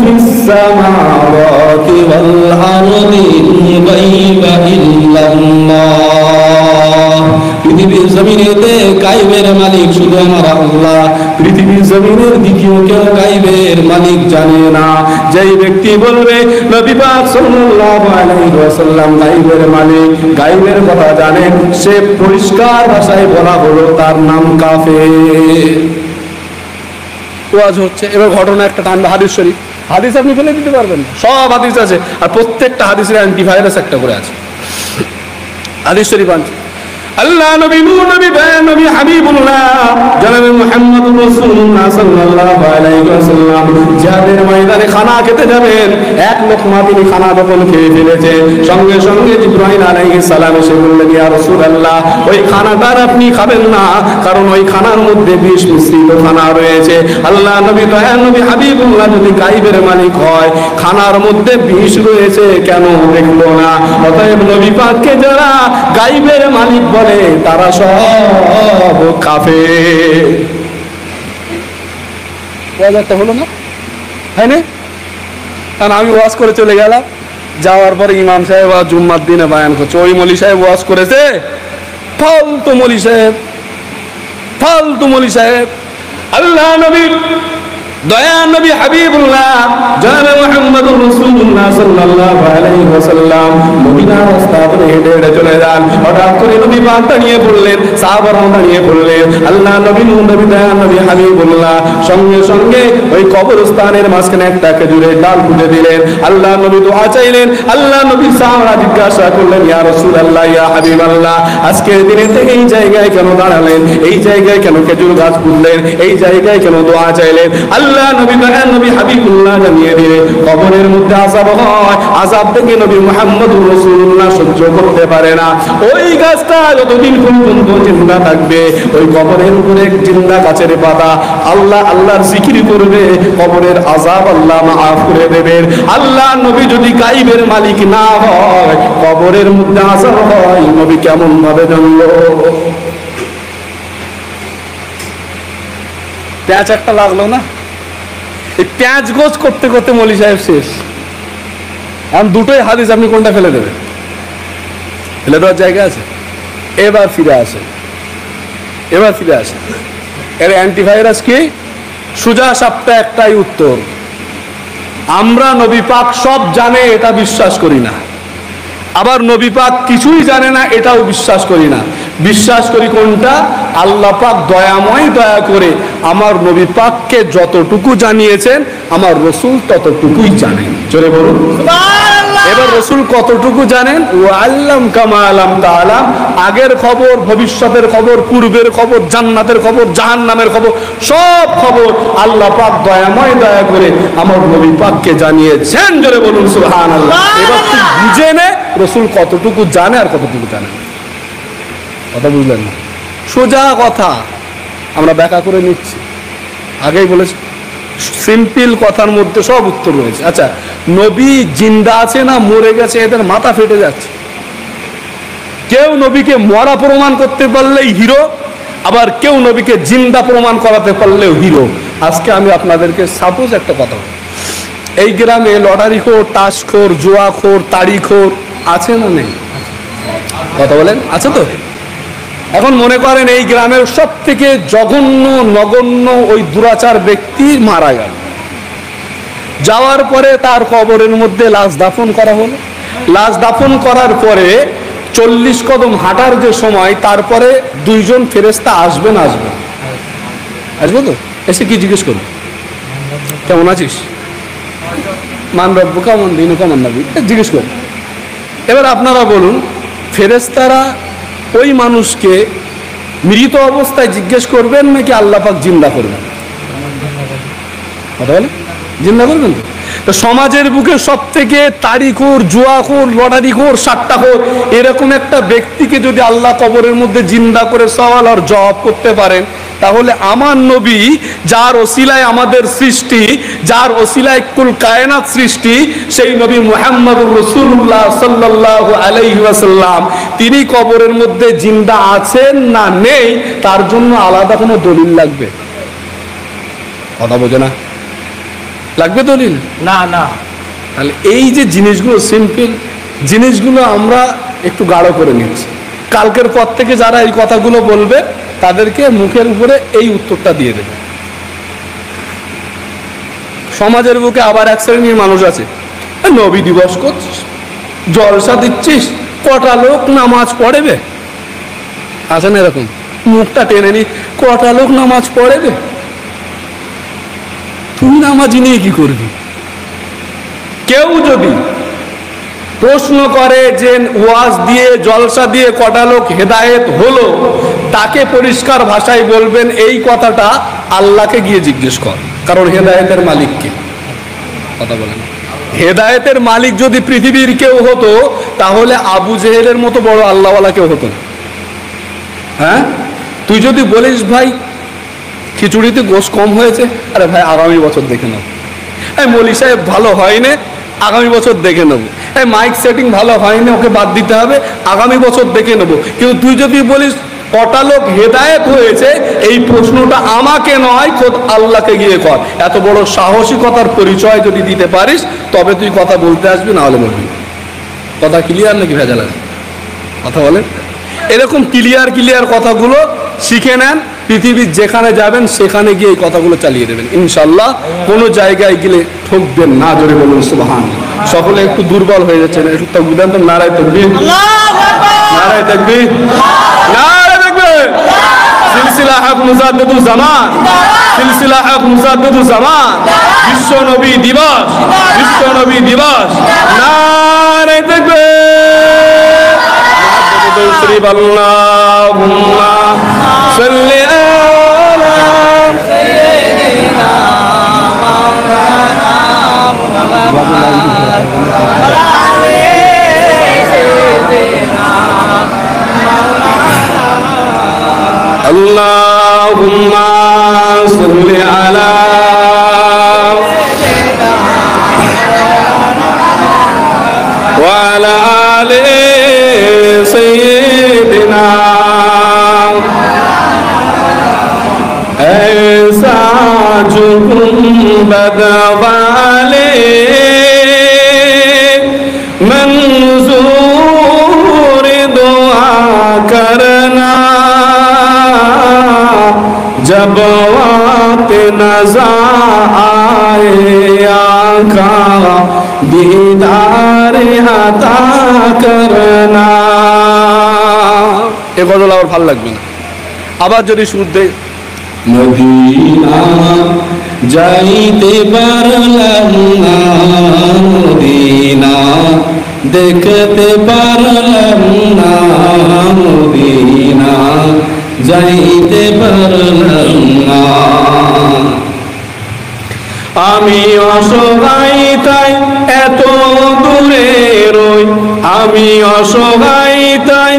فِي السَّمَاوَاتِ وَالْأَرْضِ الْغَيْبَ إِلَّا اللَّهُ। পৃথিবীর জমিনেতে গায়বের মালিক শুধু আমার আল্লাহ। পৃথিবীর জমিনের দ্বিতীয় কেউ গায়বের মালিক জানে না। যেই ব্যক্তি বলবে নবী পাক সাল্লাল্লাহু আলাইহি ওয়াসাল্লাম গায়বের মালিক, গায়বের কথা জানেন, সে পরিষ্কার ভাষায় বলা হলো তার নাম কাফের। ওয়াজ হচ্ছে, এবার ঘটনা একটা টানবে হাদিস শরীফ। হাদিস আপনি ফেলে দিতে পারবেন না, সব হাদিস আছে, আর প্রত্যেকটা হাদিসের অ্যান্টিভাইরাস একটা করে আছে। হাদিস শরীফ আনছে, আল্লাহ নবী, নূর নবী, দয়ার নবী, হাবিবুল্লাহ জনাবে মুহাম্মদুর রাসূলুল্লাহ সাল্লাল্লাহু আলাইহি ওয়াসাল্লাম জিহাদের ময়দানে খানা খেতে যাবেন। এক লোকমা তিনি খানা যখন খেয়ে ফেলেছেন, সঙ্গে সঙ্গে জিবরাইল আলাইহিস সালাম এসে বললেন, ইয়া রাসূলুল্লাহ, ওই খানাটা আপনি খাবেন না, কারণ ওই খানার মধ্যে বিষ মিশ্রিত খানা রয়েছে। আল্লাহ নবী, দয়ার নবী, হাবিবুল্লাহ যদি গায়বের মালিক হয়, খানার মধ্যে বিষ রয়েছে কেন দেখলো না? অতএব নবী পাককে যারা গায়বের মালিক বলে তারা সব কাফের। হলো না, হ্যাঁ না? কারণ আমি ওয়াজ করে চলে গেলাম, যাওয়ার পরে ইমাম সাহেব জুম্মার দিনে বায়ান করছে, ওই মৌলী সাহেব ওয়াজ করেছে, ফালতু মৌলী সাহেব। আল্লাহ নবী, দয়ার নবী, হাবিবুল্লাহ জনাবে মুহাম্মদুর রাসূলুল্লাহ সাল্লাল্লাহু আলাইহি ওয়াসাল্লাম মদিনার রাস্তা ধরে হেঁটে হেঁটে চলে যান। হঠাৎ করে নবী পাক দাঁড়িয়ে পড়লেন, সাহাবারা দাঁড়িয়ে পড়লেন। আল্লাহ নবী, নবী, দয়ার নবী, হাবিবুল্লাহ সঙ্গে সঙ্গে ওই কবরস্থানের মাঝখানে একটা খেজুরের ডাল পুঁতে দিলেন। আল্লাহ নবী দোয়া চাইলেন। আল্লাহ নবী সাহাবারা জিজ্ঞাসা করলেন, ইয়া রাসূলুল্লাহ, ইয়া হাবিবাল্লাহ, আজকের দিনে থেকে এই জায়গায় কেন দাঁড়ালেন? এই জায়গায় কেন খেজুর গাছ পুঁতলেন? এই জায়গায় কেন দোয়া চাইলেন? আল্লাহ নবী, দয়ার নবী, হাবিবুল্লাহ জানিয়ে দিলেন, কবরের মধ্যে আযাব হয়, আযাব থেকে নবী মুহাম্মদুর রাসূলুল্লাহ সহ্য করতে পারে না। ওই গাছটা যতদিন পর্যন্ত জিন্দা থাকবে, ওই কবরের উপরে জিন্দা গাছের পাতা আল্লাহর জিকির করবে, কবরের আযাব আল্লাহ মাফ করে দেবেন। আল্লাহ নবী যদি গায়বের মালিক না হয়, কবরের মধ্যে আযাব হয়, নবী কেমন ভাবে জানলো? প্যাঁচ একটা লাগলো না? এই প্যাঁচ গোছ করতে করতে মৌলী সাহেব শেষ। এখন দুটোই হাদিস, আপনি কোনটা ফেলে দেবেন? ফেলে দেওয়ার জায়গা আছে? এবার ফিরে আসে, এর অ্যান্টিভাইরাস কি? সুজা সাপটা একটাই উত্তর, আমরা নবী পাক সব জানে এটা বিশ্বাস করি না, আবার নবী পাক কিছুই জানে না এটাও বিশ্বাস করি না। বিশ্বাস করি কোনটা? আল্লাহ পাক দয়াময়, দয়া করে আমার নবী পাককে যতটুকু জানিয়েছেন আমার রসুল ততটুকুই জানেন। জোরে বলুন সুবহানাল্লাহ। এবার রসুল কতটুকু জানেন? ওয়া আল্লাম কামা আলাম তাআলা, আগের খবর, ভবিষ্যতের খবর, পূর্বের খবর, জান্নাতের খবর, জাহান্নামের খবর, সব খবর আল্লাহ পাক দয়াময়, দয়া করে আমার নবী পাককে জানিয়েছেন। জোরে বলুন সুবহানাল্লাহ। এবার তুই বুঝে নে রসুল কতটুকু জানে আর কতটুকু জানে। কথা বুঝলেন না? সোজা কথা, আমরা ব্যাখ্যা করে নিচ্ছি, আগেই বলেছি, সিম্পল কথার মধ্যে সব উত্তর রয়েছে। আচ্ছা, নবী জিন্দা আছে না মরে গেছে? এদের মাথা ফেটে যাচ্ছে। কেউ নবীকে মরা প্রমাণ করতে পারলেই হিরো, আবার কেউ নবীকে জিন্দা প্রমাণ করাতে পারলেও হিরো। আজকে আমি আপনাদেরকে সাপোজ একটা কথা বলি, এই গ্রামে লটারিখোর, তাসখোর, জুয়াখোর, তাড়িখোর আছে না নেই? কথা বলেন, আছে তো? এখন মনে করেন এই গ্রামের সব থেকে জঘন্য নগণ্য ওই দুরাচার ব্যক্তি মারা গেল, যাওয়ার পরে তার কবরের মধ্যে লাশ দাফন করা হলো। লাশ দাফন করার পরে 40 কদম হাঁটার যে সময়, তারপরে দুইজন ফেরেশতা আসবেন। আসবে তো? এসে কি জিজ্ঞেস করবে? কেমন আছিস, মান রব্বু কেমন দিন কেমন নবী, জিজ্ঞেস করবে। এবার আপনারা বলুন, ফেরেশতারা ওই মানুষকে মৃত অবস্থায় জিজ্ঞেস করবেন নাকি আল্লাহ পাক জিন্দা করবেন? কথা বলে, জিন্দা করবেন তো? তো সমাজের বুকে সব থেকে তাড়িখোর, জুয়াখোর, লটারিখোর, সাট্টাখোর এরকম একটা ব্যক্তিকে যদি আল্লাহ কবরের মধ্যে জিন্দা করে সওয়াল আর জবাব করতে পারেন, তাহলে আমার নবী, যার ওসিলায় আমাদের সৃষ্টি, যার ওসিলায় কুল কায়নাত সৃষ্টি, সেই নবী মুহাম্মদুর রাসূলুল্লাহ সাল্লাল্লাহু আলাইহি ওয়াসাল্লাম, তিনি কবরের মধ্যে জিন্দা আছেন না নেই, তার জন্য আলাদা কোনো দলিল লাগবে? কথা বোঝে না? লাগবে দলিল? না না। তাহলে এই যে জিনিসগুলো, সিম্পল জিনিসগুলো আমরা একটু গাঢ় করে নিচ্ছি। কালকের পর থেকে যারা এই কথাগুলো বলবে তাদেরকে মুখের উপরে এই উত্তরটা দিয়ে দেবে। সমাজের বুকে আবার এক শ্রেণীর মানুষ আছে, নবী দিবস করছিস, জলসা দিচ্ছিস, কটা লোক নামাজ পড়েবে? আছে না এরকম? মুখটা টেনে নি, কটা লোক নামাজ পড়েবে? তুই নামাজি নিয়ে কি করবি? কেউ যদি প্রশ্ন করে যে ওয়াজ দিয়ে, জলসা দিয়ে কটা লোক হেদায়েত হলো, তাকে পরিষ্কার ভাষায় বলবেন এই কথাটা আল্লাহকে গিয়ে জিজ্ঞেস কর, কারণ হেদায়েতের মালিককে। কথা বলেন, হেদায়েতের মালিক যদি পৃথিবীর কেউ হতো, তাহলে আবু জেহেলের মতো বড় আল্লাহওয়ালা কেউ হতো না। হ্যাঁ, তুই যদি বলিস ভাই খিচুড়িতে গোশ কম হয়েছে, আরে ভাই আগামী বছর দেখে নেব। এই মলি সাহেব ভালো হয়নি, আগামী বছর দেখে নেবো। এই মাইক সেটিং ভালো হয়নি, ওকে বাদ দিতে হবে, আগামী বছর দেখে নেবো। কিন্তু তুই যদি বলিস কটা লোক হেদায়েত হয়েছে, এই প্রশ্নটা আমাকে নয়, খোদ আল্লাহকে গিয়ে কর। এত বড় সাহসিকতার পরিচয় যদি দিতে পারিস, তবে তুই কথা বলতে আসবি, না হলে বলবি। কথা ক্লিয়ার নাকি ভেজাল আছে? কথা বলেন, এরকম ক্লিয়ার কথাগুলো শিখে নেন। পৃথিবীর যেখানে যাবেন সেখানে গিয়ে এই কথাগুলো চালিয়ে দেবেন ইনশাল্লাহ। কোনো জায়গায় গেলে ঠকবেন না। জোরে বলুন সুবহানাল্লাহ। সকলে একটু দুর্বল হয়ে যাচ্ছেন, একটু তাকবীর দেন তো। নারায়ে তাকবীর, নারায়ে তাকবীর, নারায়ে তাকবীর। সিলসিলা হক মুজাদ্দিদুজ জামান, সিলসিলা হক মুজাদ্দিদুজ জামান। বিশ্ব নবী দিবস, বিশ্ব নবী দিবস। নারায়ে তাকবীর। আল্লাহুম্মা সাল্লি আলা সাইয়্যিদিনা মাওলানা মুহাম্মদ ওয়া আলি সাইয়্যিদিনা মাওলানা। আল্লাহুম্মা সাল্লি আলা সাইয়্যিদিনা ওয়া আলা আলি সাইয়্যিদিনা। ऐसा जो गुंबद वाले मंजूर दुआ करना, जब वक्त नज़र आए आका दीदार अता करना। এ গজল আবার ভালো লাগবে না। আবার যদি সুর দেয়, মদিনা যাইতে পারলাম না, মদিনা দেখতে পারলাম না, মদিনা যাইতে পারলাম না। আমি অসহায় তাই এত দূরে রই, আমি অসহায় তাই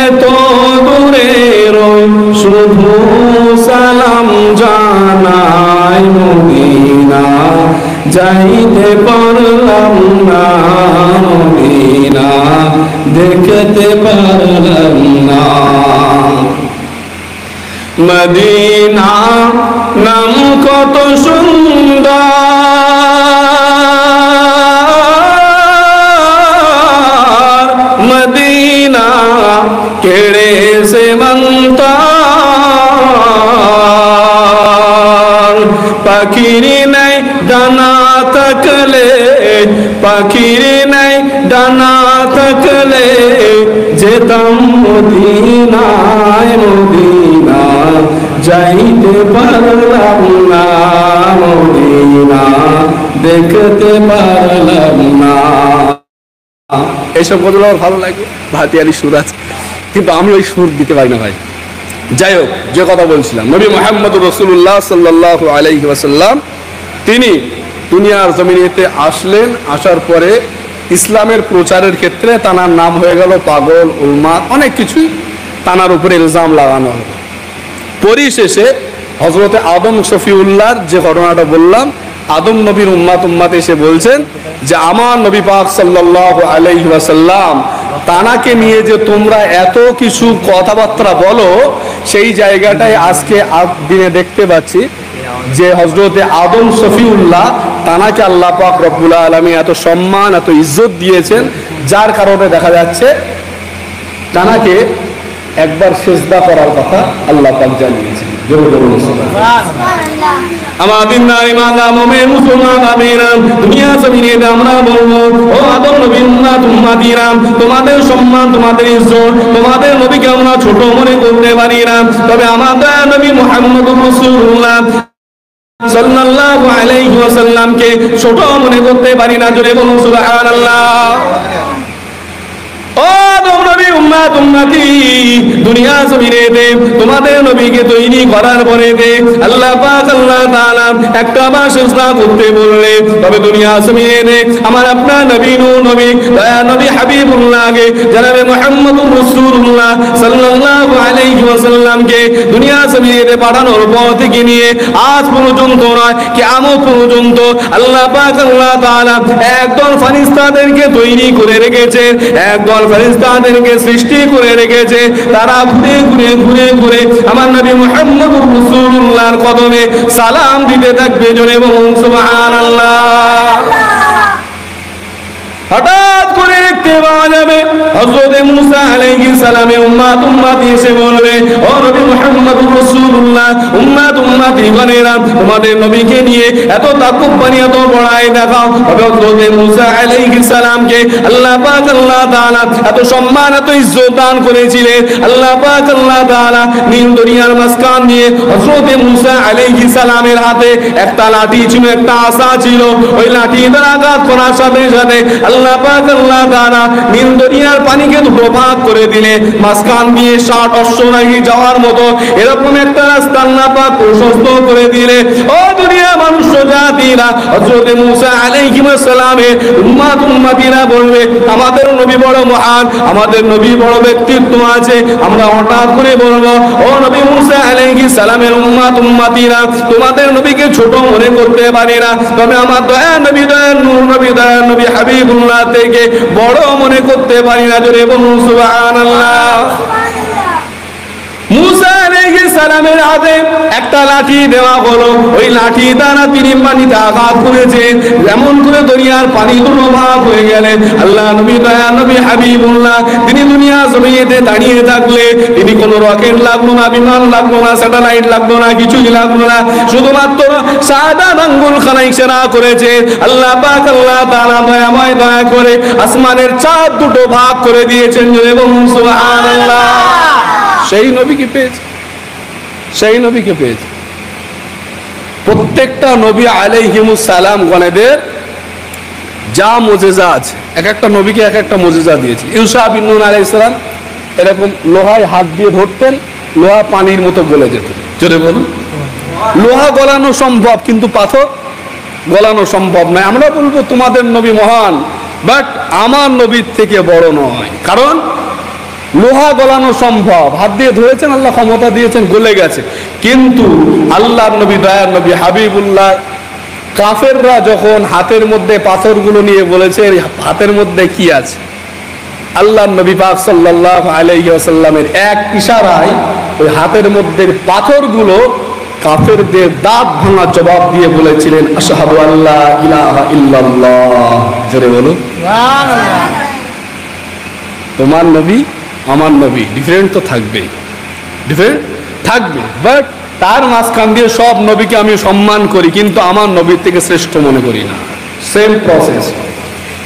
এত দূরে রই, শুধু সালাম জানাই, মদিনা যাইতে পারলাম না, মদিনা দেখতে পারলাম না। মদিনা নাম কত সুন্দর, কেড়ে সে মন্তা পাখির নাই ডানা থাকলে, পাখির নাই ডানা থাকলে যেতাম মদিনায়, মদিনা যাইতে পারলাম না, মদিনা দেখতে পারলাম না। এইসব কথা আমার ভালো লাগে, ভাটিয়ালি সুর আছে, কিন্তু আমি ওই সুর দিতে পারি না ভাই। যাই হোক, যে কথা বলছিলাম, নবী মুহাম্মদুর রাসূলুল্লাহ সাল্লাল্লাহু আলাইহি ওয়াসাল্লাম তিনি দুনিয়ার জমিনেতে আসলেন। আসার পরে ইসলামের প্রচারের ক্ষেত্রে তানার নাম হয়ে গেল পাগল, উন্মাদ, অনেক কিছুই তানার উপরে ইলজাম লাগানো হলো। পরিশেষে হযরতে আদম শফিউল্লাহর যে ঘটনাটা বললাম, আদম নবীর উম্মাত এসে বলছেন যে আমার নবী পাক সাল্লাল্লাহু আলাইহি ওয়াসাল্লাম তানাকে নিয়ে যে তোমরা এত কিছু কথাবার্তা বলো, সেই জায়গাটায় আজকে দিনে দেখতে পাচ্ছি যে হযরতে আদম শফিউল্লাহ তানাকে আল্লাহ পাক রব্বুল আলামিন এত সম্মান, এত ইজ্জত দিয়েছেন, যার কারণে দেখা যাচ্ছে তানাকে একবার সিজদা করার কথা আল্লাহ পাক জানিয়েছেন। আমাদের নারী মাতা মুমিন মুসলমান আমিরা দুনিয়া জমিনে আমরা বলবো, ও আদম নবী উম্মাত উম্মাতিরা, তোমাদের সম্মান, তোমাদের ইজ্জত, তোমাদের নবীকে আমরা ছোট মনে করতে পারি না, তবে আমাদের নবী মুহাম্মদুর রাসূলুল্লাহ সাল্লাল্লাহু আলাইহি ওয়াসাল্লামকে ছোট মনে করতে পারি না। জোরে বলুন সুবহানাল্লাহ। ও আদম নবী উম্মাত উম্মতি, দুনিয়া জমিনে তোমাদের নবীকে তৈরি করার পরে আল্লাহ পাক আল্লাহ তাআলা একটা বার সিজদা করতে বললে, তবে দুনিয়া জমিনে আমার আপনার নবী নূর নবী দয়া নবী হাবিবুল্লাহকে জনাবে মুহাম্মদুর রাসূলুল্লাহ সাল্লাল্লাহু আলাইহি ওয়াসাল্লামকে দুনিয়া জমিনে পাঠানোর পর থেকে নিয়ে আজ পর্যন্ত নয়, কিয়ামত পর্যন্ত আল্লাহ পাক আল্লাহ তাআলা একদল ফেরেশতাদেরকে তৈরি করে রেখেছে, একদল ফেরেশতাদেরকে সৃষ্টি করে রেখেছে। তারা ঘুরে ঘুরে ঘুরে ঘুরে আমার নবী মুহাম্মদুর রাসূলুল্লাহর কদমে সালাম দিতে থাকবে। জোরে বলুন সুবহানাল্লাহ। হঠাৎ করে দেখতে পাওয়া যাবে হযরতে মুসা আলাইহিস সালামের উম্মাত উম্মতি এসে বলবে, ও নবী মুহাম্মদুর রাসূলুল্লাহ উম্মাত উম্মতি গণেরা, তোমাদের নবীকে নিয়ে এত তাকুব্বানি, এত বড়াই দেখাও। হযরতে মুসা আলাইহিস সালামকে আল্লাহ পাক আল্লাহ তাআলা এত সম্মান, এত ইজ্জত দান করেছিলেন। আল্লাহ পাক আল্লাহ তাআলা নীল দরিয়ার মাঝখান দিয়ে হযরতে মুসা আলাইহিস সালামের হাতে একটা লাঠি ছিল, একটা আসা ছিল, ওই লাঠি দ্বারা আঘাত করার সাথে সাথে আল্লাহ পাক আল্লাহ তাআলা নীল দরিয়ার পানিকে দুটো ভাগ করে দিলে, মাঝখান দিয়ে 60 অশ্বরাহী যাওয়ার মতো এরকম একটা রাস্তা আল্লাহ পাক প্রশস্ত করে দিলে। ও দুনিয়া মানুষ জাতিরা, হযরত মুসা আলাইহিস সালামের উম্মাত উম্মতিরা বলবে, আমাদের নবী বড় মহান, আমাদের নবী বড় ব্যক্তিত্ব আছে। আমরা হঠাৎ করে বলবো, ও নবী মুসা আলাইহিস সালামের উম্মাত উম্মতিরা, তোমাদের নবীকে ছোট মনে করতে পারি না, তবে আমার দয়া নবী, দয়ার নূর নবী, দয়ার নবী হাবিবুল্লাহ থেকে বড় মনে করতে পারি না। জোরে বলুন সুবহানাল্লাহ। মুসা আলাইহিস সালামের হাতে একটা লাঠি দেওয়া হলো, ওই লাঠি দ্বারা তিনি পানিতে আঘাত করেছেন, এমন করে দরিয়ার পানি দুটো ভাগ হয়ে গেলেন। আল্লাহ নবী, দয়া নবী হাবিবুল্লাহ তিনি দুনিয়া জমিনেতে দাঁড়িয়ে থাকলে, তিনি কোনো রকেট লাগলো না, বিমান লাগলো না, স্যাটেলাইট লাগলো না, কিছুই লাগলো না, শুধুমাত্র সাদা আঙ্গুল খানাই ইশারা করেছে। আল্লাহ পাক আল্লাহ তাআলা দয়াময় দয়া করে আসমানের চাঁদ দুটো ভাগ করে দিয়েছেন। জোরে বলুন সুবহানাল্লাহ। সেই নবীকে পেয়েছে, সেই নবীকে পেয়েছে। প্রত্যেকটা নবী আলাইহিমুস সালাম গণেদের যা মুজিজা আছে, এক একটা নবীকে এক একটা মুজিজা দিয়েছে। ইউসা বিন নূন আলাইহিস সালাম এরকম লোহায় হাত দিয়ে ধরতেন, লোহা পানির মতো গলে যেত। জোরে বলুন। লোহা গলানো সম্ভব, কিন্তু পাথর গলানো সম্ভব নয়। আমরা বলবো তোমাদের নবী মহান, বাট আমার নবীর থেকে বড় নয়, কারণ লোহা গলানো সম্ভব, হাত দিয়ে ধরেছেন, আল্লাহ ক্ষমতা দিয়েছেন, গলে গেছে। কিন্তু আল্লাহর নবী, দয়ার নবী হাবিবুল্লাহ, কাফেররা যখন হাতের মধ্যে পাথরগুলো নিয়ে বলেছে হাতের মধ্যে কি আছে, আল্লাহর নবী পাক সাল্লাল্লাহু আলাইহি ওয়াসাল্লামের এক ইশারায় ওই হাতের মধ্যে পাথরগুলো কাফেরদের দাঁত ভাঙা জবাব দিয়ে বলেছিলেন, আশহাদু আল্লা ইলাহা ইল্লাল্লাহ। জোরে বলো সুবহানাল্লাহ। তোমার নবী আমার নবী, ডিফারেন্ট তো থাকবেই, ডিফারেন্ট থাকবে, বাট তার মাঝখান দিয়ে সব নবীকে আমি সম্মান করি, কিন্তু আমার নবীর থেকে শ্রেষ্ঠ মনে করি না। সেম প্রসেস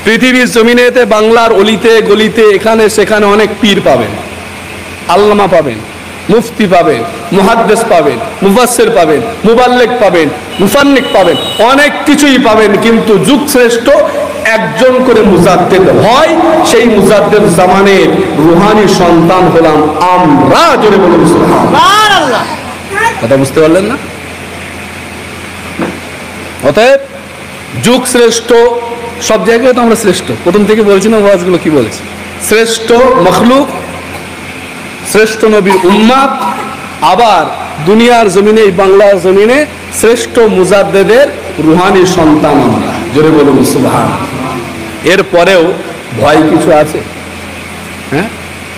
পৃথিবীর জমিনেতে, বাংলার অলিতে গলিতে এখানে সেখানে অনেক পীর পাবেন, আল্লামা পাবেন, মুফতি পাবেন, মুহাদ্দিস পাবেন, মুফাসসির পাবেন, মুবাল্লিগ পাবেন, মুফান্নিক পাবেন, অনেক কিছুই পাবেন, কিন্তু যুগ শ্রেষ্ঠ একজন করে মুজাদ্দিদ হয়। সেই মুজাদ্দিদ জামানের রুহানি সন্তান হলাম আমরা। জোরে বলুন সুবহানাল্লাহ। কথা বুঝতে পারলেন না? অতএব যুগ শ্রেষ্ঠ, সব জায়গায় তো আমরা শ্রেষ্ঠ, প্রথম থেকে বলছি না ওয়াজগুলো কি বলেছি, শ্রেষ্ঠ মখলুক, শ্রেষ্ঠ নবীর উম্মাত, আবার দুনিয়ার জমিনে, এই বাংলার জমিনে শ্রেষ্ঠ মুজাদ্দিদের রুহানি সন্তান আমরা। জোরে বলুন সুবহানাল্লাহ। এরপরেও ভয় কিছু আছে? হ্যাঁ,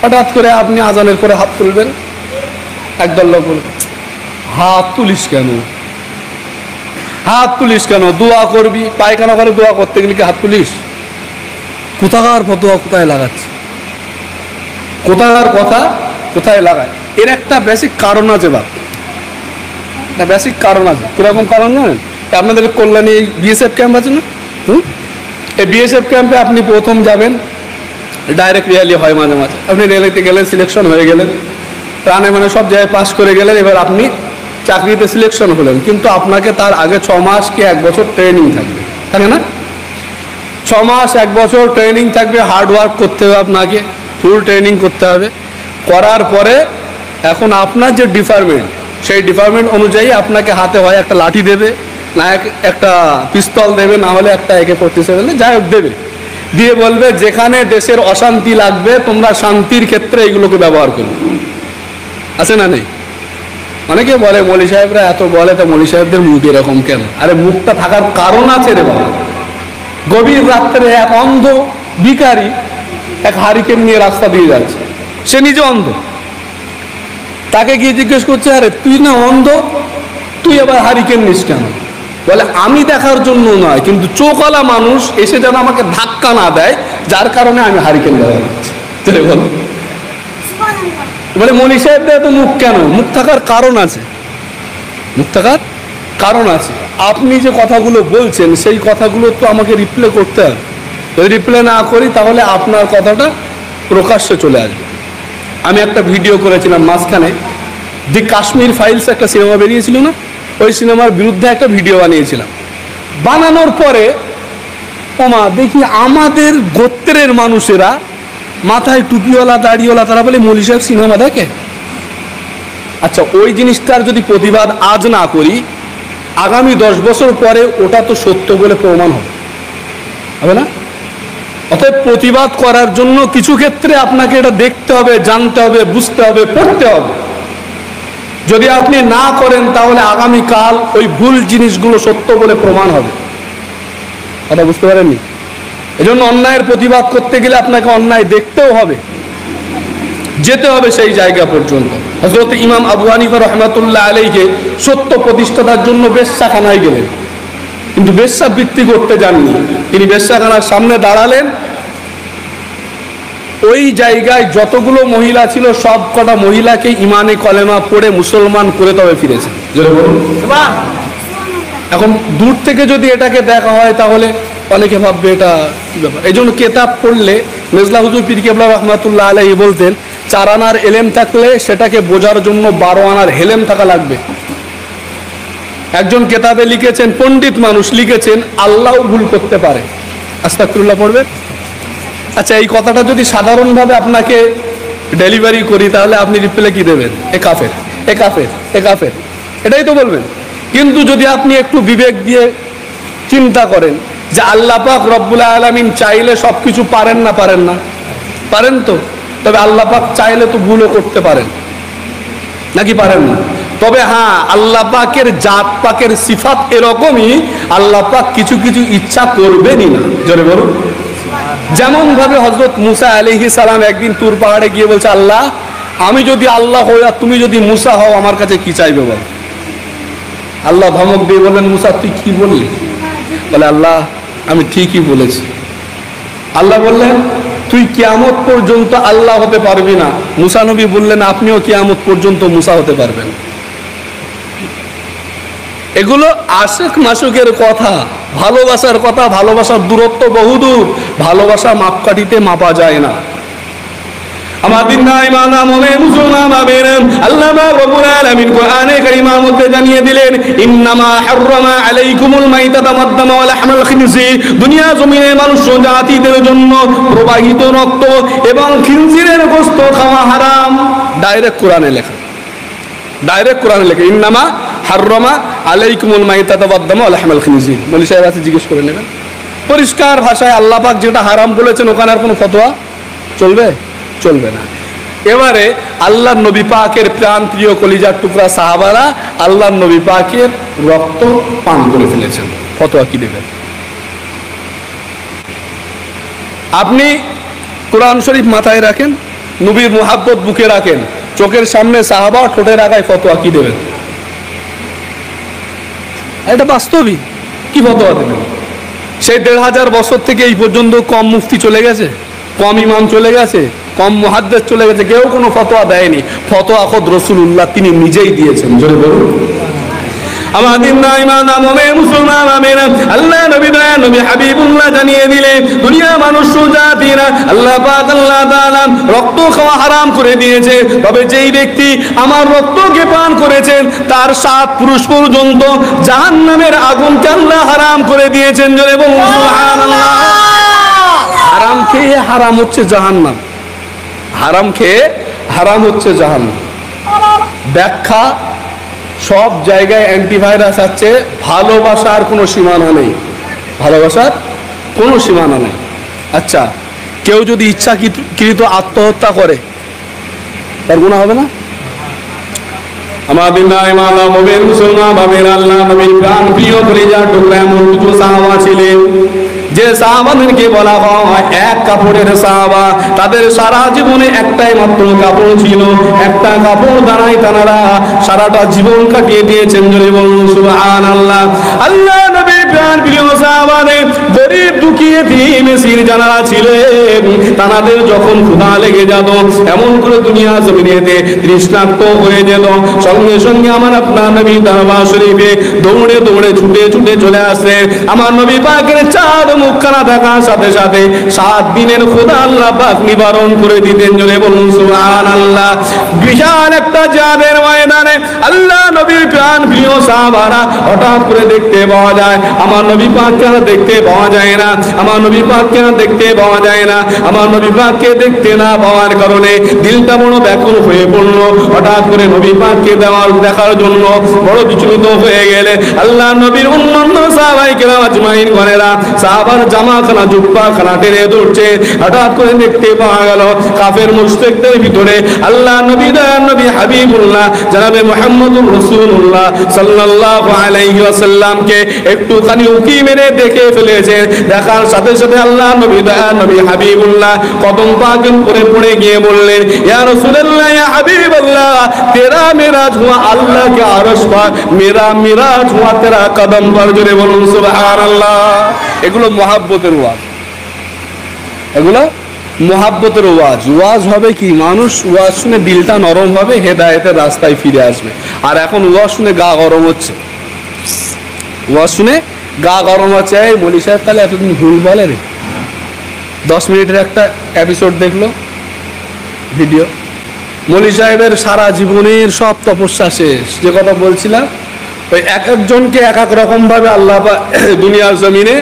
হঠাৎ করে আপনি আজানের পরে হাত তুলবেন, একদল লোক বলবে হাত তুলিস কেন, হাত তুলিস কেন, দোয়া করবি, পায়খানা করে দোয়া করতে গেলে কি হাত তুলিস? কোথাকার ফতোয়া কোথায় লাগাচ্ছে, কোথাকার কথা কোথায় লাগায়? এর একটা বেসিক কারণ আছে, বাপ, একটা বেসিক কারণ আছে। কিরকম কারণ জানেন? আপনাদের কল্যাণী বিএসএফ ক্যাম্প আছে না, এই বিএসএফ ক্যাম্পে আপনি প্রথম যাবেন, ডাইরেক্ট রিয়ালি হয় মাঝে মাঝে, আপনি রিয়ালিতে গেলেন, সিলেকশন হয়ে গেলেন, প্রাণে মানে সব জায়গায় পাস করে গেলেন, এবার আপনি চাকরিতে সিলেকশন হলেন, কিন্তু আপনাকে তার আগে 6 মাস কি 1 বছর ট্রেনিং থাকবে, থাকে না? 6 মাস 1 বছর ট্রেনিং থাকবে, হার্ড ওয়ার্ক করতে হবে, আপনাকে ফুল ট্রেনিং করতে হবে। করার পরে এখন আপনার যে ডিপার্টমেন্ট, সেই ডিপার্টমেন্ট অনুযায়ী আপনাকে হাতে হয় একটা লাঠি দেবে, না একটা পিস্তল দেবে, না হলে একটা AK-47 যাই হোক দেবে, দিয়ে বলবে যেখানে দেশের অশান্তি লাগবে তোমরা শান্তির ক্ষেত্রে এইগুলোকে ব্যবহার করবে। আছে না নেই? অনেকে বলে মৌলী সাহেবরা এত বলে, তো মৌলী সাহেবদের মুখ এরকম কেন? আরে মুখটা থাকার কারণ আছে রে বাবা। গভীর রাত্রে এক অন্ধ ভিখারি এক হারিকেন নিয়ে রাস্তা দিয়ে যাচ্ছে, সে নিজে অন্ধ, তাকে গিয়ে জিজ্ঞেস করছে আরে তুই না অন্ধ, তুই আবার হারিকেন নিস কেন? বলে আমি দেখার জন্য নয়, কিন্তু চোখওয়ালা মানুষ এসে যেন আমাকে ধাক্কা না দেয়, যার কারণে আমি হারিকেন ব্যবহার করছি। বলে মৌলী সাহেবদের এত মুখ কেন? মুখ থাকার কারণ আছে, মুখ থাকার কারণ আছে। আপনি যে কথাগুলো বলছেন সেই কথাগুলো তো আমাকে রিপ্লে করতে হবে, যদি রিপ্লে না করি তাহলে আপনার কথাটা প্রকাশ্যে চলে আসবে। আমি একটা ভিডিও করেছিলাম মাঝখানে, দি কাশ্মীর ফাইলস একটা সিনেমা বেরিয়েছিল না, ওই সিনেমার বিরুদ্ধে একটা ভিডিও বানিয়েছিলাম। বানানোর পরে ওমা দেখি আমাদের গোত্রের মানুষেরা মাথায় টুপিওয়ালা দাড়িওয়ালা, তারা বলে মৌলী সাহেব সিনেমা দেখে। আচ্ছা, ওই জিনিসটার যদি প্রতিবাদ আজ না করি, আগামী 10 বছর পরে ওটা তো সত্য বলে প্রমাণ হবে না? অতএব প্রতিবাদ করার জন্য কিছু ক্ষেত্রে আপনাকে এটা দেখতে হবে, জানতে হবে, বুঝতে হবে, পড়তে হবে। যদি আপনি না করেন তাহলে আগামীকাল ওই ভুল জিনিসগুলো সত্য বলে প্রমাণ হবে। কথা বুঝতে পারেননি? এজন্য অন্যায়ের প্রতিবাদ করতে গেলে আপনাকে অন্যায় দেখতেও হবে, যেতে হবে সেই জায়গা পর্যন্ত। হযরত ইমাম আবু হানিফা রাহমাতুল্লাহ আলাইহি সত্য প্রতিষ্ঠার জন্য বেশ্যাখানায় গেলেন, কিন্তু বেশ্যাবৃত্তি করতে যাননি। তিনি বেশ্যাখানার সামনে দাঁড়ালেন, ওই জায়গায় যতগুলো মহিলা ছিল সব কটা মহিলাকে ইমানে কলেমা পড়ে মুসলমান করে তবে ফিরেছেন। এখন দূর থেকে যদি এটাকে দেখা হয় তাহলে অনেকে ভাববে এটা কি ব্যাপার। এই জন্য কেতাব পড়লে মেজলা হুজুর পীর কেবলা রহমাতুল্লাহ আলাইহি বলতেন, 4 আনার এলেম থাকলে সেটাকে বোঝার জন্য 12 আনার হেলেম থাকা লাগবে। একজন কেতাবে লিখেছেন, পণ্ডিত মানুষ লিখেছেন, আল্লাহও ভুল করতে পারে, আস্তাগফিরুল্লাহ পড়বে। আচ্ছা, এই কথাটা যদি সাধারণভাবে আপনাকে ডেলিভারি করি তাহলে আপনি রিপ্লে কি দেবেন? এ কাফের, এ কাফের, এ কাফের, এটাই তো বলবেন। কিন্তু যদি আপনি একটু বিবেক দিয়ে চিন্তা করেন যে আল্লাহ পাক রব্বুল আলামিন চাইলে সবকিছু পারেন না? পারেন না? পারেন তো। তবে আল্লাহ পাক চাইলে তো ভুলও করতে পারেন, নাকি পারেন না? তবে হ্যাঁ, আল্লাহ পাকের জাত পাকের সিফাত এরকমই, আল্লাহ পাক কিছু কিছু ইচ্ছা করবেনই না। জোরে বলুন। যেমন ভাবে হযরত মুসা আলাইহিস সালাম একদিন তুর পাহাড়ে গিয়ে বলছে, আল্লাহ আমি যদি আল্লাহ হই আর তুমি যদি মুসা হও, আমার কাছে কি চাইবে বল? আল্লাহ ধমক দিয়ে বললেন, মুসা তুই কি বললি? বলে, আল্লাহ আমি ঠিকই বলেছি। আল্লাহ বললেন, তুই কিয়ামত পর্যন্ত আল্লাহ হতে পারবি না। মুসা নবী বললেন আপনিও কিয়ামত পর্যন্ত মুসা হতে পারবেন। এগুলো আশিক মাসুকের কথা, ভালোবাসার কথা। ভালোবাসার দূরত্ব বহুদূর, ভালোবাসা মাপকাঠিতে মাপা যায় না। আমাদের ইমাম মুমিন মুসলমান ভাবেন, আল্লাহ রাব্বুল আলামিন কোরআনে কারীমের মধ্যে জানিয়ে দিলেন, ইন্নামা হাররামা আলাইকুমুল মাইতাতা ওয়াদ-দামা ওয়া লাহমাল খিনজির। দুনিয়া জমিনে মানুষ জাতিদের জন্য প্রবাহিত রক্ত এবং খিনজিরের গোশত খাওয়া হারাম। ডাইরেক্ট কোরআনে লেখা, ডাইরেক্ট কোরআনে লেখা, ইন্নামা হাররামা আলাইকুমুল মাইতাতা ওয়াদ-দামা ওয়া লাহমাল খিনজির। মৌলভী সাহেব আছে, জিজ্ঞেস করে নেবেন। পরিষ্কার ভাষায় আল্লাহ পাক যেটা হারাম বলেছেন ওখানে আর কোনো ফতোয়া চলবে? চলবে না। এবারে আল্লাহর নবী পাকের প্রাণ প্রিয় কলিজার টুকরা সাহাবারা আল্লাহর নবী পাকের রক্ত পান করে ফেলেছেন, ফতোয়া কি দেবেন? আপনি কোরআন শরীফ মাথায় রাখেন, নবীর মুহাব্বত বুকে রাখেন, চোখের সামনে সাহাবা, ঠোঁটের আগায় ফতোয়া কি দেবেন? এটা বাস্তবিক, কি ফতোয়া দেবেন? সেই 1500 বছর থেকে এই পর্যন্ত কম মুফতি চলে গেছে, কম ইমাম চলে গেছে, কম মুহাদ্দিস চলে গেছে, কেউ কোনো ফতোয়া দেয়নি। ফতোয়া খোদ রাসূলুল্লাহ তিনি নিজেই দিয়েছেন। জোরে বলুন। আমাদের ইমাম মুমিন মুসলমান ভাবেন, আল্লাহ নবী হাবিবুল্লাহ জানিয়ে দিলেন, দুনিয়া মানুষ জাতিরা আল্লাহ পাক আল্লাহ তাআলা রক্ত খাওয়া হারাম করে দিয়েছে, তবে যেই ব্যক্তি আমার রক্তকে পান করেছেন তার 7 পুরুষ পর্যন্ত জাহান্নামের আগুনকে আল্লাহ হারাম করে দিয়েছেন। জোরে বলুন সুবহানাল্লাহ। হারাম খেয়ে হারাম হচ্ছে জাহান্নাম, হারাম খেয়ে হারাম হচ্ছে জাহান্নাম। ব্যাখ্যা সব জায়গায় অ্যান্টিভাইরাস আছে, ভালোবাসার কোনো সীমানা নেই, ভালোবাসার কোনো সীমানা নেই। আচ্ছা, কেউ যদি ইচ্ছাকৃত আত্মহত্যা করে তার গুনাহ হবে না? আমাদের ইমাম মুমিন মুসলমান ভাবেন, আল্লাহ নবীর প্রাণ প্রিয় কলিজার টুকরা এমন কিছু সাহাবা ছিলেন যে সাহাবাদেরকে বলা হয় এক কাপড়ের সাহাবা। তাদের সারা জীবনে একটাই মাত্র কাপড় ছিল, একটা কাপড় দ্বারাই তারা সারাটা জীবন কাটিয়ে দিয়েছেন। জোরে বলুন সুবহানাল্লাহ। আল্লাহ নবীর প্রাণ প্রিয় সাহাবাদের গরীব দুঃখী এতিম মিসকিন যারা ছিলেন, তাদের যখন ক্ষুধা লেগে যেত, এমন করে দুনিয়া জমিনেতে তৃষ্ণার্ত হয়ে যেত, সঙ্গে সঙ্গে আমার আপনার নবী দরবার শরীফে দৌড়ে দৌড়ে ছুটে ছুটে চলে আসে। আমার নবী পাকের চাঁদ মুখখানা দেখার সাথে সাথে 7 দিনের ক্ষুধা আল্লাহ পাক নিবারণ করে দিতেন। জোরে বলুন সুবহানাল্লাহ। বিশাল একটা জিহাদের ময়দানে আল্লাহ নবীর প্রাণ প্রিয় সাহাবারা হঠাৎ করে দেখতে পাওয়া যায় আমার নবী পাককে দেখতে পাওয়া যায় না, আমার নবী পাককে দেখতে পাওয়া যায় না। আমার নবী পাককে দেখতে না পাওয়ার কারণে দিলটা বড় ব্যাকুল হয়ে পড়ল। হঠাৎ করে নবী পাককে দেখার জন্য বড় বিচলিত হয়ে গেলে আল্লাহ নবীর অন্যান্য সাহাবায়ে কেরাম আজমাইন গণেরা সাহাবার জামাখানা জুব্বাখানা টেনে ধরছে। হঠাৎ করে দেখতে পাওয়া গেল কাফের মুশরিকদের ভিতরে আল্লাহ নবী হাবিবুল্লাহ জনাবে মুহাম্মদুর রাসূলুল্লাহ সাল্লাল্লাহু আলাইহি ওয়াসাল্লামকে একটুখানি উকি মেরে দেখে ফেলেছে। দেখার সাথে সাথে আল্লাহ নবী হাবিবুল্লাহ কদম পাকের উপরে পড়ে গিয়ে বললেন, ইয়া রাসূলুল্লাহ ইয়া হাবিবাল্লাহ, তেরা মিরাজ হুয়া আল্লাহ কে আরশ पर, मेरा मिराज हुआ तेरा कदम पर। জোরে বলুন সুবহানাল্লাহ। এগুলো মহাব্বতের ওয়াজ, এগুলো মহাব্বতের ওয়াজ। ওয়াজ হবে কি, মানুষ ওয়াজ শুনে দিলটা নরম হবে, হেদায়েতের রাস্তায় ফিরে আসবে। আর এখন ওয়াজ শুনে গা গরম হচ্ছে, ওয়াজ শুনে গা গরম হচ্ছে। এই মৌলভী সাহেব তাহলে এতদিন ভুল বলে রে, 10 মিনিটের একটা এপিসোড দেখলো ভিডিও, মৌলভী সাহেবের সারা জীবনের সব তপস্যা শেষ। যে কথা বলছিলাম, ওই এক একজনকে এক এক রকম ভাবে আল্লাহ দুনিয়ার জমিনে